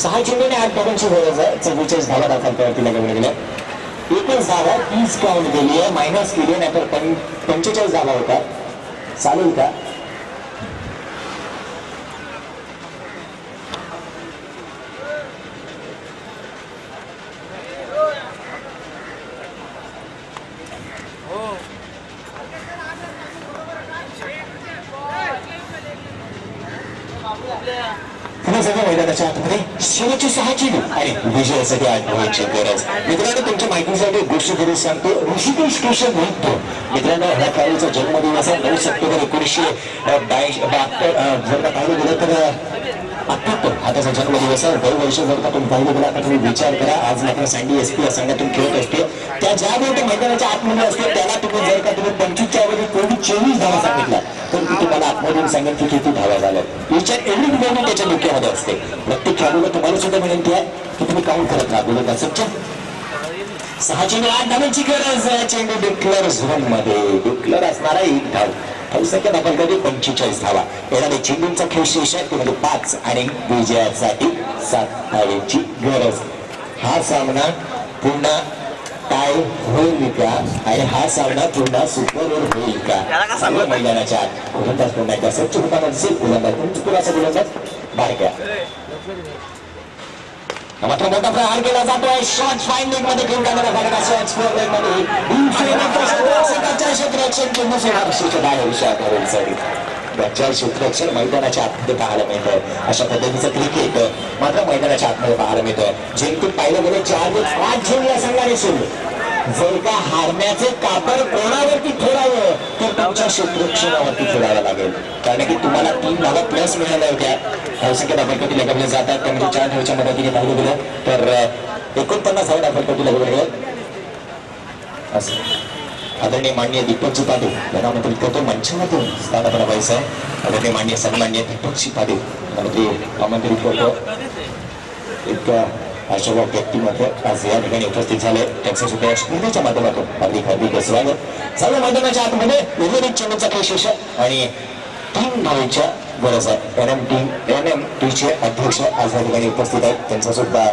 सहा चेंडूने 8 धावांची गरज आहे. 44 धावा दाखल करतील गेल्या. 1च धावा 30 काउंट गेली आहे. मायनस केली नाही तर 45 धावा होता. चालेल का? मैदानाच्या आतमध्ये शेवटची 6 चेंडू आणि विजयासाठी 8 धावांची गरज. मित्रांनो तुमच्या माहितीसाठी गोष्ट करून सांगतो. ऋषिकेश केशव म्हणतो मित्रांनो ह्या खेळाडूचा जन्मदिवस आहे 9 सप्टेंबर 1972. जर का पाहिलं गेलं तर अत्युत्तम हा त्याचा जन्मदिवस आहे. दरवर्षी जर का तुम्ही पाहिलं गेला तर तुम्ही विचार करा, आज मात्र सँडी एसपी या संघातून खेळत असते, त्या ज्या गोष्टी मैदानाच्या आतमध्ये असते त्याला तुम्ही जर का तुम्ही 25च्या ऐवजी 24 धावा सांगितल्या तर ती तुम्हाला आतमधून सांगेल की किती धावा झाल्या. विचार एवढी गोष्ट त्याच्या डोक्यामध्ये असते. प्रत्येक खेळाडूला तुम्हाला सुद्धा विनंती आहे की तुम्ही काउंट करत राहा. बोलत सच्चा 6 चेंडू 8 धावांची गरज आहे. चेंडू डिक्लेअर झोन मध्ये डिक्लेअर असणारा 1 धाव. धावसंख्या आपण कधी 45 धावा. येणारे चेंडूंचा खेळ शेष आहे त्यामध्ये 5 आणि विजयासाठी 7 धावांची गरज. हा सामना पुन्हा टाय होईल का आणि हा सामना पुन्हा सुपर ओव्हर होईल का? सर्व मैदानाच्या आत गोलंदाज पुन्हा एकदा स्वच्छ होताना दिसेल. गोलंदाज चुकून गोलंदाज बारक्या मात्र मोठा प्रहार केला जातोय. शॉर्ट फाइंडिंग मध्ये घेऊन जाणारा फटका शॉर्ट स्कोअर लाईन मध्ये क्षेत्ररक्षण मैदानाच्या आतमध्ये पाहायला मिळतं. अशा पद्धतीचं क्रिकेट मात्र मैदानाच्या आतमध्ये पाहायला मिळतं. जेमतेम पाहिलं गेलं 4-5 झेल या संघाने सोडलं. जर का हारण्याचे कापड कोणावरती फोडावं तर तुमच्या क्षेत्ररक्षणावरती फोडावं लागेल, कारण की तुम्हाला 3 धावा प्लस मिळाल्या होत्या. धावसंख्या धावपैकी लगवल्या जातात त्या म्हणजे 4 धावच्या मदतीने पाहिलं गेलं तर 49 धावा धावपैकी लगवल्या गेल्या. असं आदरणीय माननीय दीपकजी पाटील यांना आमंत्रित करतो मंचावरून स्थानापन्न व्हायचं आहे. आदरणीय माननीय सन्माननीय दीपकजी पाटील यांना आमंत्रित करतो. इतक्या अशा व्यक्तिमत्व आज या ठिकाणी उपस्थित झाले. त्यांचं सुद्धा स्पर्धेच्या माध्यमातून हार्दिक स्वागत. सर्व मैदानाच्या आतमध्ये उर्वरित चेंडूचा खेळ शेष आणि 3 धावेच्या गरज आहे. NMTचे अध्यक्ष आज या ठिकाणी उपस्थित आहेत. त्यांचा सुद्धा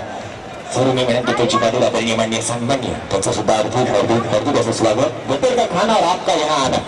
सर्व मी म्हणेन दीपकजी पाटील आदरणीय माननीय सन्माननीय त्यांचं सुद्धा हार्दिक असं स्वागत. दोपहर का खाना और आपका यहाँ आना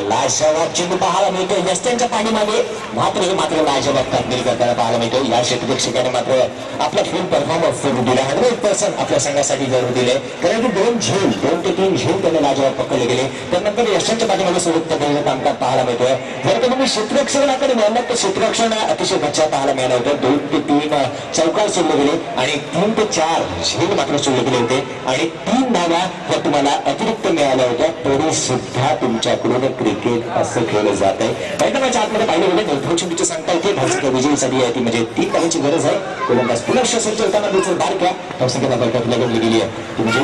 लाजवाब चेंडू पाहायला मिळतो. यस्त्यांच्या पाठीमागे मात्र लाजवाब कामगिरी करताना पाहायला मिळतो. या क्षेत्ररक्षकाने मात्र आपला फुल परफॉर्मन्स दिला. 100% आपल्या संघासाठी जरूर दिले, कारण की 2 ते 3 झेल त्यांना लाजवाब पकडले गेले. त्यानंतर यशांच्या पाठीमागे सोबत कामकाज पाहायला मिळतोय. जर का तुम्ही क्षेत्ररक्षणाकडे मिळालं तर क्षेत्ररक्षण अतिशय गच्चा पाहायला मिळालं होतं. 2 ते 3 चौकार सोडले गेले आणि 3 ते 4 झेल मात्र सोडले गेले होते आणि 3 धावा ह्या तुम्हाला अतिरिक्त मिळाल्या होत्या. तरी सुद्धा तुमच्याकडून क्रिकेट असं खेळलं जात आहे. मैदानाच्या आतमध्ये पाहिलं गेलं निर्धावची सांगता येते. धावसंख्या विजयीसाठी आहे ती म्हणजे 3 धावांची गरज आहे. गोलंदाज पुन्हा सज्ज होताना दिसेल बारक्या धावसंख्या लगवली गेली आहे ती म्हणजे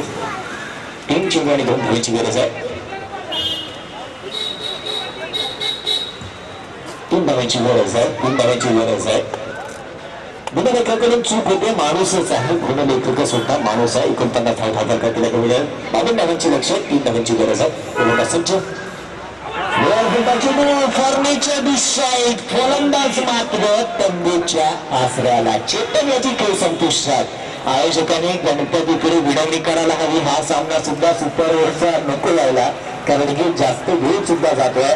3 चेंडू आणि 2 धावांची गरज आहे. 3 धावांची गरज आहे. 3 धावांची गरज आहे. गुणलेखकाकडून चूक होते. माणूसच आहे. गुणलेखक सुद्धा माणूस आहे. 49 धाव धाव केला गेले. 52 धावांची लक्ष 3 धावांची गरज आहे. गोलंदाज सज्ज फर्निचर डिसाईड. फलंदाज मात्र तंबूच्या आसऱ्याला. चेतन याची खेळ संपुष्टात. आयोजकांनी गणपतीकडे विनवणी करायला हवी. हा सामना सुद्धा सुपर ओव्हरचा नको यायला, कारण की जास्त वेळ सुद्धा जातोय.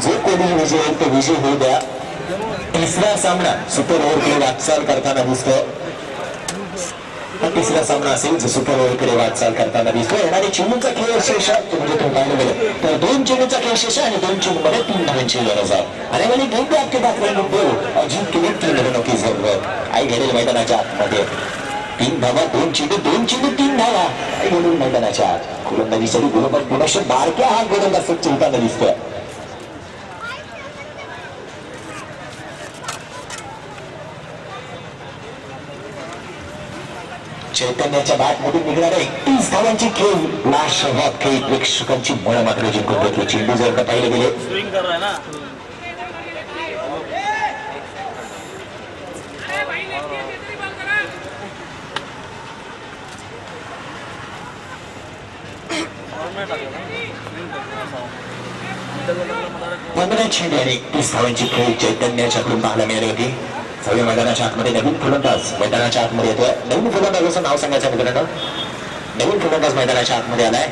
जो कोणी विजय होईल तो विजय होऊ द्या. तिसरा सामना सुपर ओव्हरकडे वाटचाल करताना दिसतो. हा तिसरा सामना असेल जो सुपर ओव्हरकडे वाटचाल करताना दिसतो. येणारी चेंडूचा खेळ शेष म्हणजे तो पाहिलं गेलं तर 2 चेंडूचा खेळ शेष आणि 2 चेंडूमध्ये 3 धावांची गरज आहे. आणि म्हणजे गेंदे आपके बात अजिंक्य केली 3 धावांची जरूरत आई घडेल मैदानाच्या आतमध्ये. 3 धावा 2 चेंडू 3 धावा आई घडून मैदानाच्या आत. गोलंदाजीसाठी गोलंदाज पुनश्च बारक्या हा गोलंदाज चिंताना दिसतोय. चैतन्याच्या बॅट मधून निघणाऱ्या 31 धावांची खेळ लाजवाब खेळ प्रेक्षकांची मन मात्र जिंकून घेतली. चेंडू जर का पाहिले गेले पंधरा चेंडू आणि 31 धावांची खेळ चैतन्याच्याकडून पाहायला मिळाली होती. सगळे मैदानाच्या आतमध्ये नवीन फलंदाज मैदानाच्या आतमध्ये येतोय. नवीन फलंदाजाचं नाव सांगायचं मित्रांनो. नवीन फलंदाज मैदानाच्या आतमध्ये आलाय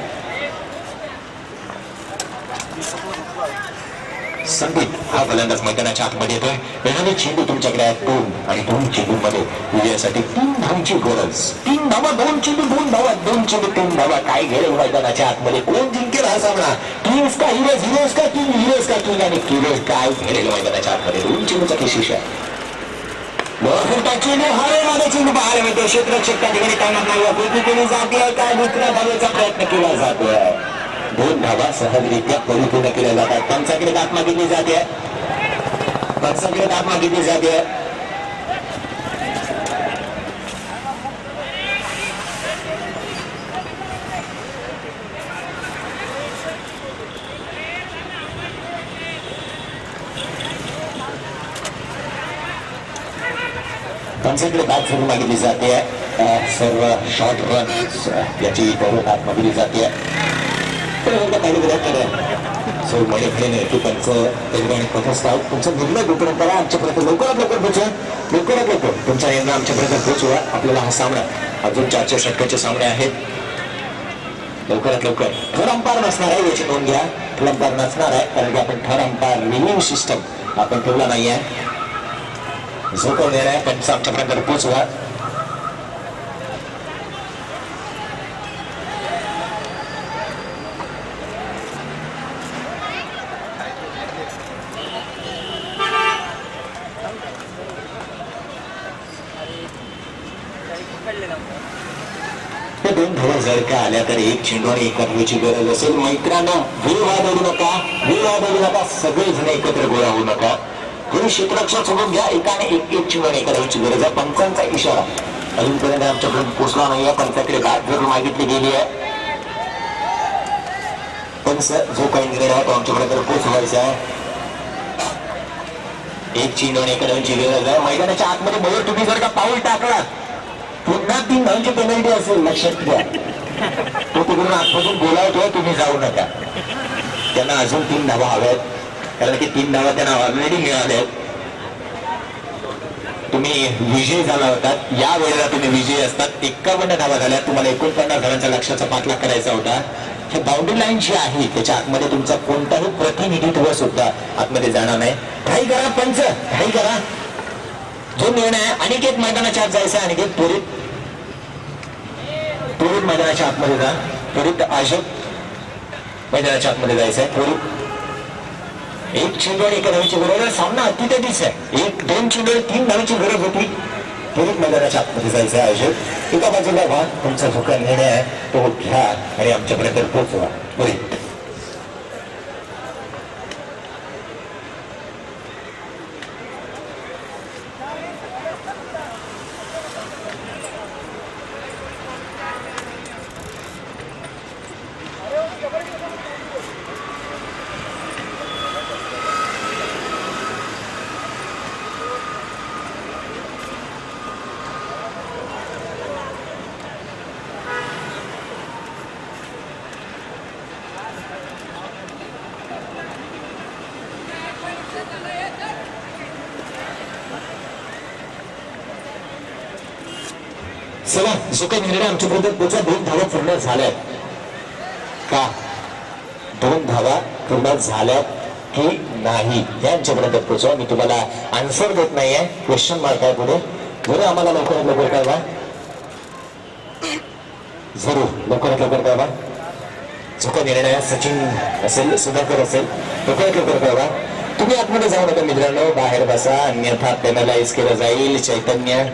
संदीप. हा फलंदाज मैदानाच्या आतमध्ये येतोय. येणारे चेंडू तुमच्याकडे आहेत 2 आणि 2 चेंडूमध्ये विजयासाठी 3 धावांची गरज. 3 धावा 2 चेंडू 2 धावा 2 चेंडू 3 धावा. काय घडेल मैदानाच्या आतमध्ये? कोण जिंकेल हा सामना? किंग्स का हिरोज? हिरोज का किंग? हिरोज का किंग? आणि किंग्स काय घडेल मैदानाच्या आतमध्ये? 2 चेंडूचा केशिष आहे. चेंडू हरे चेंडू पाहायला मिळतो. क्षेत्ररक्षक त्या ठिकाणी कामात नाही. पूर्वी केली जाते काय दुसऱ्या धावेचा प्रयत्न केला जातोय. 2 धावा सहजरित्या परिपूर्ण केल्या जातात. त्यांच्याकडे दात मागितली जाते. पंचांकडे दाब मागितली जाते. पंचांकडे दाब फिरून मागितली जाते. सर्व शॉर्ट रन याची दाब मागितली जाते. सो मध्ये खेळणे की त्यांचं निर्माण पथस्थाव तुमचं निर्णय गोपर्यंत करा. आमच्यापर्यंत लवकरात लवकर पोहोचवा. लवकरात लवकर तुमचा निर्णय आमच्यापर्यंत पोहोचवा. आपल्याला हा सामना अजून 4 षटकाचे सामने आहेत. लवकरात लवकर थर्ड अंपायर नसणार आहे याची नोंद घ्या. थर्ड अंपायर नसणार आहे कारण की आपण थर्ड अंपायर रिव्ह्यू सिस्टम आपण ठेवला नाही आहे. जो कोण निर्णय आहे त्यांचा आमच्यापर्यंत पोहोचवा. दोन धावा जर का आल्या तर एक चेंडू आणि एक धावेची गरज असेल. मित्रांनो वेळ वाढवू नका, वेळ वाढवू नका. सगळेजण एकत्र गोळा होऊ नका. तुम्ही क्षेत्ररक्षण सोडून घ्या. एकाने एक चेंडू आणि एका धावेची गरज आहे. पंचांचा इशारा अजूनपर्यंत आमच्यापर्यंत पोहोचला नाही आहे. पंचाकडे बॅट जरूर मागितली गेली आहे. पंच जो काही निर्णय आहे तो आमच्यापर्यंत पोहोचवायचा आहे. एक चेंडू आणि एका धावेची गरज आहे. मैदानाच्या आतमध्ये बरोबर तुम्ही जर का पाऊल टाकला पुन्हा 3 धावांची पेनल्टी असेल. लक्षात घ्या. तो तिकडून आतमधून बोलावतोय तुम्ही जाऊ नका. त्यांना अजून 3 धावा हव्यात कारण की 3 धावा त्यांना ऑलरेडी मिळाल्या आहेत. तुम्ही विजयी झाला होतात. या वेळेला तुम्ही विजयी असतात. 51 धावा झाल्या. तुम्हाला 49 धावांच्या लक्ष्याचा पाठलाग करायचा होता. हे बाउंड्री लाईन जी आहे त्याच्या आतमध्ये तुमचा कोणताही प्रतिनिधित्व सुद्धा आतमध्ये जाणार नाही. घाई करा पंच, घाई करा. जो निर्णय आहे अनिकेत मैदानाच्या आत जायचं आहे. अनिकेत त्वरित मैदानाच्या आतमध्ये जा. त्वरित अशोक मैदानाच्या आतमध्ये जायचं आहे. त्वरित एक चेंडू आणि एका धावेची गरज आहे. सामना अतिथीच आहे. 1-2 चेंडू 3 धावेची गरज होती. त्वरित मैदानाच्या आतमध्ये जायचं आहे. अशोक एका बाजूला व्हा. तुमचा जो काही निर्णय आहे तो घ्या आणि आमच्यापर्यंत पोहोचवा. त्वरित चला जो काही निर्णय आमच्यापर्यंत पोहोचला. 2 धावा पूर्ण झाल्यात का? 2 धावा पूर्ण झाल्यात की नाही हे आमच्यापर्यंत पोहोचवा. मी तुम्हाला आन्सर देत नाहीये. क्वेश्चन मार्क आहे पुढे. जरूर आम्हाला लवकरात लवकर कळवा. जरूर लवकरात लवकर कळवा. जो काही निर्णय सचिन असेल सुधाकर असेल लवकरात लवकर कळवा. तुम्ही आतमध्ये जाऊ नका मित्रांनो. बाहेर बसा अन्यथा पेनलाइज केलं जाईल. चैतन्य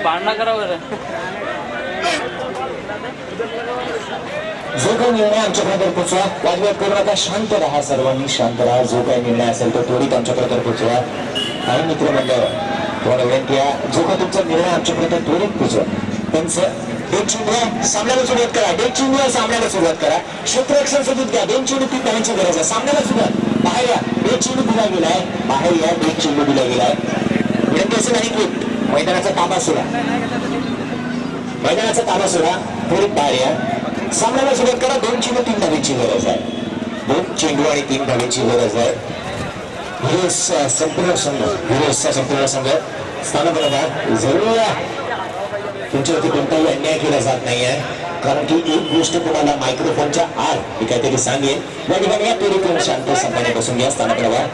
भांडणं करा बरं. जो काही निर्णय आमच्याकडे पोहोचवा, वादविवाद करू नका, शांत राहा, सर्वांनी शांत राहा. जो काही निर्णय असेल तो त्वरित आमच्याकडे पोहोचवा. आणि मित्रमंडळ, तुम्हाला विनंती आहे, जो काही तुमचा निर्णय आमच्याकडे त्वरित पोहोचवा. त्यांचं दोन चेंडू सामन्याला सुरुवात करा. दोन चेंडू सामन्याला सुरुवात करा. क्षेत्ररक्षण सदूत घ्या. दोन चेंडू 3 धावांची गरज आहे. सामन्याला सुरुवात. बाहेर या. दोन चेंडू दिला गेलाय. बाहेर या. दोन चेंडू दिला गेलाय. विनंती असेल आणि की मैदानाचा ताबा सोडा. मैदानाचा ताबा सोडा. त्वरित बाहेर या. सामन्याला सुरुवात करा. 2 चेंडू 3 धावेची गरज आहे. 2 चेंडू आणि 3 धावेची गरज आहे. हिरोजचा संपूर्ण संघ स्थानबलदार जरूर तुमच्यावरती कोणताही अन्याय केला जात नाहीये. कारण की एक गोष्ट तुम्हाला मायक्रोफोनच्या आत मी काहीतरी सांगेन. या ठिकाणी या त्वरित शांत संपाने बसून घ्या. स्थानबलदार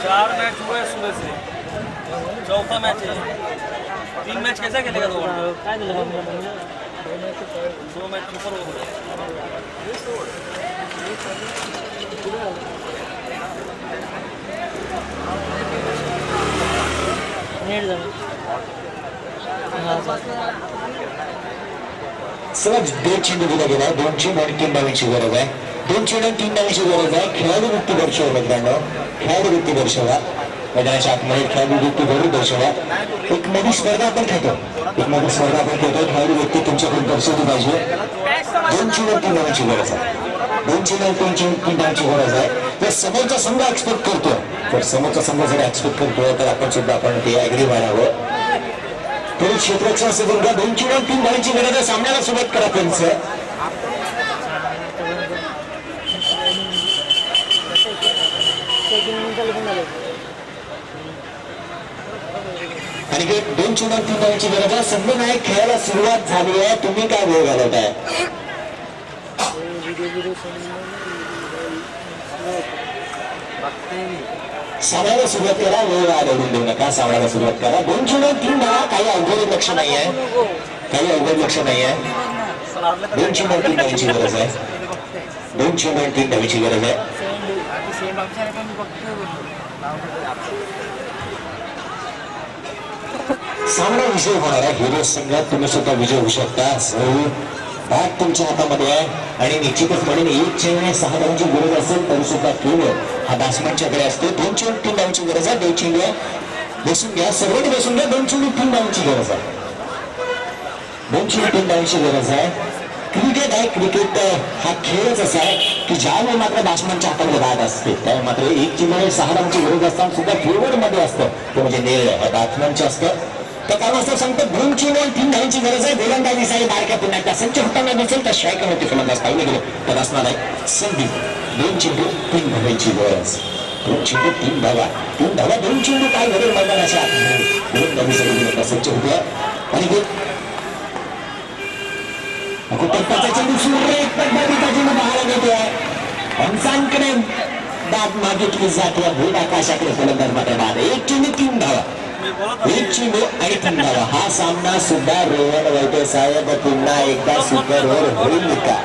चार मैच हुए सुबह से, चौथा मैच है. 3 मैच कैसा खेलेगा? 2 मैच ऊपर हो गए. सहज 2 चेंडू दिला गेला. 2 चेंडू आणि 3 धावांची गरज आहे. 2 चेंडू आणि 3 धावांची गरज आहे. खेळाडू वृत्ती दर्शवा मित्रांनो. खेळाडू वृत्ती दर्शवा. मैदानाच्या आतमध्ये खेळाडू वृत्ती जरूर दर्शवा. एक नवी स्पर्धा आपण खेळतो. खेळाडू व्यक्ती तुमच्याकडून दर्शवली पाहिजे. 2 चेंडू आणि 3 धावांची गरज आहे. 2 चेंडू आणि 3 धावांची गरज आहे. जर समोरचा संघ एक्सपेक्ट करतो, जर एक्सपेक्ट करतोय तर आपण सुद्धा ते ऍग्री व्हावं. तरी क्षेत्ररक्षण सदून घ्या. 2 चेंडू आणि 3 धावांची गरज आहे. सामन्याला सुरुवात करा. त्यांचं आणि 2 चेंडू आणि 3 धावांची गरज आहे. संघ नायक खेळायला सुरुवात झाली आहे. तुम्ही काय वेळ घालवताय? सामन्याला सुरुवात करा. वेळ घालवून देऊ नका. सामन्याला सुरुवात करा. 2 चेंडू आणि 3 धावा. काही अवघड लक्ष नाही आहे. 2 चेंडू आणि 3 धावांची गरज आहे. 2 चेंडू आणि 3 धावांची गरज आहे. सामना विजय होणार आहे. हिरोज संघात तुम्ही सुद्धा विजय होऊ शकता. बॅट तुमच्या हातामध्ये आहे आणि निश्चितच म्हणेन 1 चेंडू आणि 6 धावांची गरज असेल तरी सुद्धा केवळ हा बॅट्समॅनच्याकडे असतो. 2 चेंडू 3 धावांची गरज आहे. 2 चेंडू बसून घ्या. सर्वांनी बसून घ्या. 2 चेंडू 3 धावांची गरज आहे. 2 चेंडू 3 धावांची गरज आहे. क्रिकेट आहे. क्रिकेट हा खेळच असा आहे की ज्यावेळी मात्र बॅट्समॅनच्या हातामध्ये बॅट असते त्यावेळी मात्र 1 चेंडू आणि 6 धावांची गरज असताना सुद्धा फॉरवर्ड मध्ये असतं ते म्हणजे निर्णय बॅट्समॅनचे असतं. त्या कारणास्तव सांगतो 2 चेंडू आणि 3 धावांची गरज आहे. गोलंदाजीसाठी बारक्या पुन्हा त्या संच होताना दिसेल तर स्ट्रायकरवरती फलंदाज पाहिलं गेलं तर असणार आहे संधी. 2 चेंडू 3 धावांची गरज. 2 चेंडू 3 धावा. 3 धावा 2 चेंडू काय घडेल मैदानाच्या आतमध्ये गोलंदाजीसाठी संच होते आणि चेंडू सुरेख पद्धतीचा चेंडू पाहायला मिळतोय. पंचांकडे दाब मागितली जाते. भूत आकाशाकडे फलंदाज मात्र बाद. 1 चेंडू 3 धावा. 1 चेंडू आणि 3 धावा. हा सामना सुद्धा रोहन वैद्य साहेब पुन्हा एकदा सुपरवर होईल का?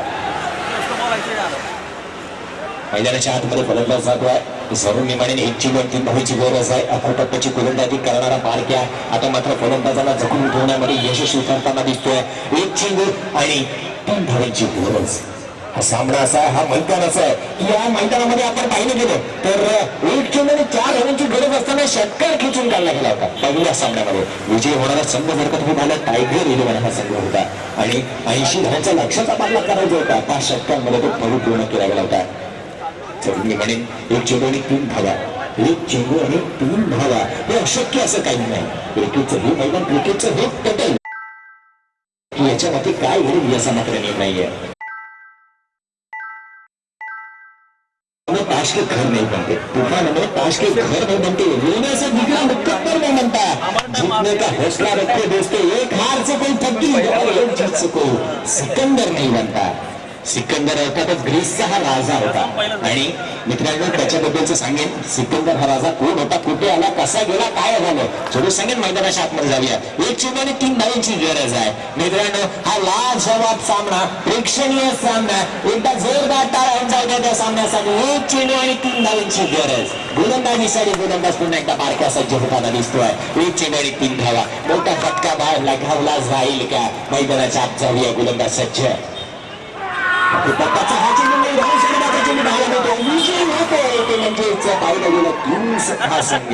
मैदानाच्या आतमध्ये फलंदाज जातोय. जरूर निमाने 1 चेंडू आणि 3 धावांची गरज आहे. अखोटप्प्याची गोलंदाजी करणारा बारक्या आता मात्र फलंदाजाला जखून ठेवण्यामध्ये यशस्वी ठरताना दिसतोय. 1 चेंडू आणि 3 धावांची गरज. हा सामना असा आहे, हा मैदान असं आहे की या मैदानामध्ये आपण पाहिलं गेलं तर 1 चेंडू आणि 4 धावांची गरज असताना षटकार खेचून काढला गेला होता पहिल्या सामन्यामध्ये. विजय होणारा संघ जर का तुम्ही पाहिला टायगर 11 हा संघ होता आणि 80 धावांचा लक्षाचा पाठलाग करायचा होता. 5 षटकांमध्ये तो परिपूर्ण केला गेला होता. तर मी म्हणेन 1 चेंडू आणि 3 धावा. 1 चेंडू आणि 3 धावा हे अशक्य असं काही नाही. क्रिकेटचं हे मैदान क्रिकेटचं हे टोटल याच्यामध्ये काय घडेल याचा मात्र निर्णय आहे. ताश के घर नहीं बनते, तूफान में ताश के घर नहीं बनते, रोने से बिगड़ा मुकद्दर नहीं बनता, जीतने का हौसला रखते दोस्तों, एक हार से कोई फकीर और एक जीत से कोई सिकंदर नहीं बनता. सिकंदर अर्थातच ग्रीसचा हा राजा होता. आणि मित्रांनो त्याच्याबद्दलच सांगेन, सिकंदर हा राजा कोण होता, कुठे आला, कसा गेला, काय झालं, थोडं सांगेन. मैदानाच्या आतमध्ये जाऊया. 1 चेंडू आणि 3 धावांची गरज आहे. मित्रांनो हा लाजवाब सामना, प्रेक्षणीय सामना, एकदा जोरदार टाळ्या जाऊ द्या त्या सामन्यासाठी. 1 चेंडू आणि 3 धावांची गरज. गोलंदाजीसाठी गोलंदाज पुन्हा एकदा बारक्या सज्ज होताना दिसतोय. 1 चेंडू आणि 3 धावा. मोठा फटका बाहेर लगावला जाईल का? मैदानाच्या आत जाऊया. गोलंदाज सज्ज. पप्पाचा हा चेंडू नाही, राहुल शर्माचा चेंडू धावायला मिळतो. विजय होतोय ते म्हणजेच पाहिला गेला 3 हा संघ.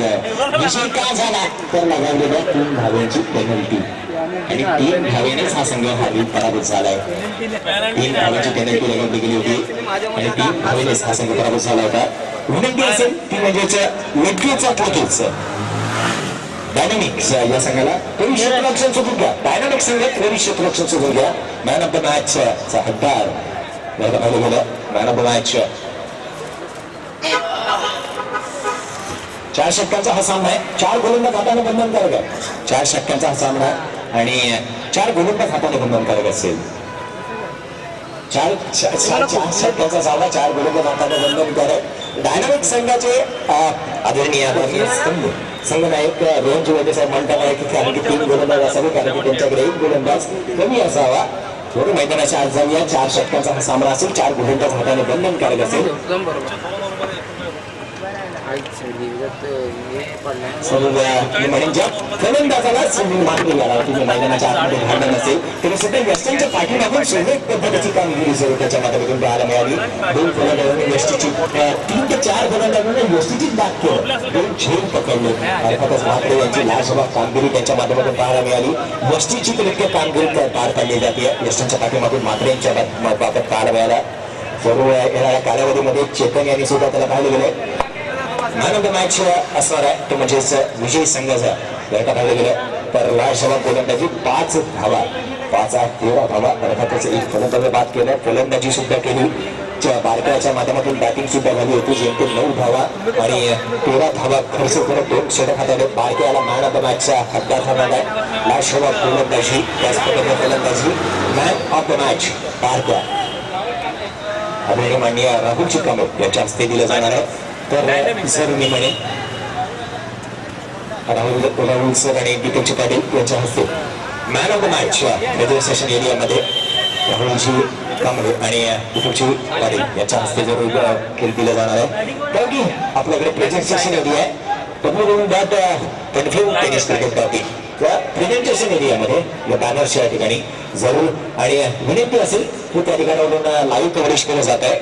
विजय का झाला तर लगावलेल्या 3 धावांची पेनल्टी आणि 3 धावेनेच हा संघ हावी पराभूत झालाय. 3 धावांची पेनल्टी लगावली गेली होती आणि 3 धावेनेच हा संघ पराभूत झाला होता. विनंती असेल ती म्हणजेच लगेचा पोहोच डायनामिक्स या संघाला 23 क्षेत्ररक्षण सोबत घ्या. डायनामिक संघ 23 क्षेत्ररक्षण सोबत घ्या. मॅन ऑफ द मॅच चा हद्दार मॅन ऑफ द मॅच. 4 षटकांचा हा सामना आहे. 4 गोलंदाज हाताने बंधनकारक आहे. 4 षटकांचा हा सामना आणि 4 गोलंदाज हाताने बंधनकारक असेल. 4 षटकांचा सामना, 4 गोलंदाज हाताने बंधनकारक. डायनामिक संघाचे आदरणीय संघनायक रोहन जुवेटे साहेब म्हणतात आहे की कारण की 3 गोलंदाज असावे, कारण की त्यांच्याकडे 1 गोलंदाज कमी असावा. थोडं मैदानाच्या आत जाऊया. 4 षटकांचा हा सामना असेल. 4 गोलंदाज हाताने बंधनकारक असेल. फलंदाजाला संधी मागणी याला तुम्ही मैदानाच्या आतमध्ये घालणार नसेल तरी सुद्धा वेस्टर्नच्या पाठीमागून सुरेख पद्धतीची कामगिरी सुरू त्याच्या माध्यमातून पाहायला मिळाली. 2 फलंदाजांनी वेस्टची 3 ते 4 फलंदाजांनी वेस्टचीच बाग केलं, 2 झेल पकडले. अर्थातच म्हात्रे यांची लाजवाब कामगिरी त्यांच्या माध्यमातून पाहायला मिळाली. वेस्टची तरीके कामगिरी पार पाडली जाते. वेस्टर्नच्या पाठीमागून म्हात्रे यांच्या बाबत पाहायला मिळाला. सर्व येणाऱ्या कालावधीमध्ये चेतन यांनी सुद्धा त्याला पाहिलं गेलं. मॅन ऑफ द मॅच असणार आहे तो म्हणजेच विजय संघाचा. जर का पाहिलं गेलं तर लाजवाब गोलंदाजी 5 धावा, 5-13 धावा. अर्थातच 1 फलंदाज बाद केलं, फलंदाजी सुद्धा केली. बारकाच्या माध्यमातून बॅटिंग सुद्धा झाली होती. जेमतेम 9 धावा आणि 13 धावा खर्च करत 2 षटक हाताळले. बारक्याला मॅन ऑफ द मॅचचा हद्दार ठरणार आहे. लाजवाब गोलंदाजी, त्याच पद्धतीने फलंदाजी. मॅन ऑफ द मॅच बारक्या आदरणीय माननीय राहुल चिकामो यांच्या हस्ते दिलं जाणार आहे. तर सर मी म्हणे राहुल सर आणि दीपक पाटील यांच्या हस्ते man of the match registration एरियामध्ये राहुलजी कांबळे आणि दीपक पाटील यांच्या हस्ते जरूर खेळ दिला जाणार आहे. कारण की आपल्याकडे प्रेझेंटेशन एरिया आहे टेनिस क्रिकेट टॉपिक त्या प्रेझेंटेशन एरियामध्ये या बॅनर्सच्या ठिकाणी जरूर आणि विनंती असेल की त्या ठिकाणावरून लाईव्ह कव्हरेज केलं जात आहे.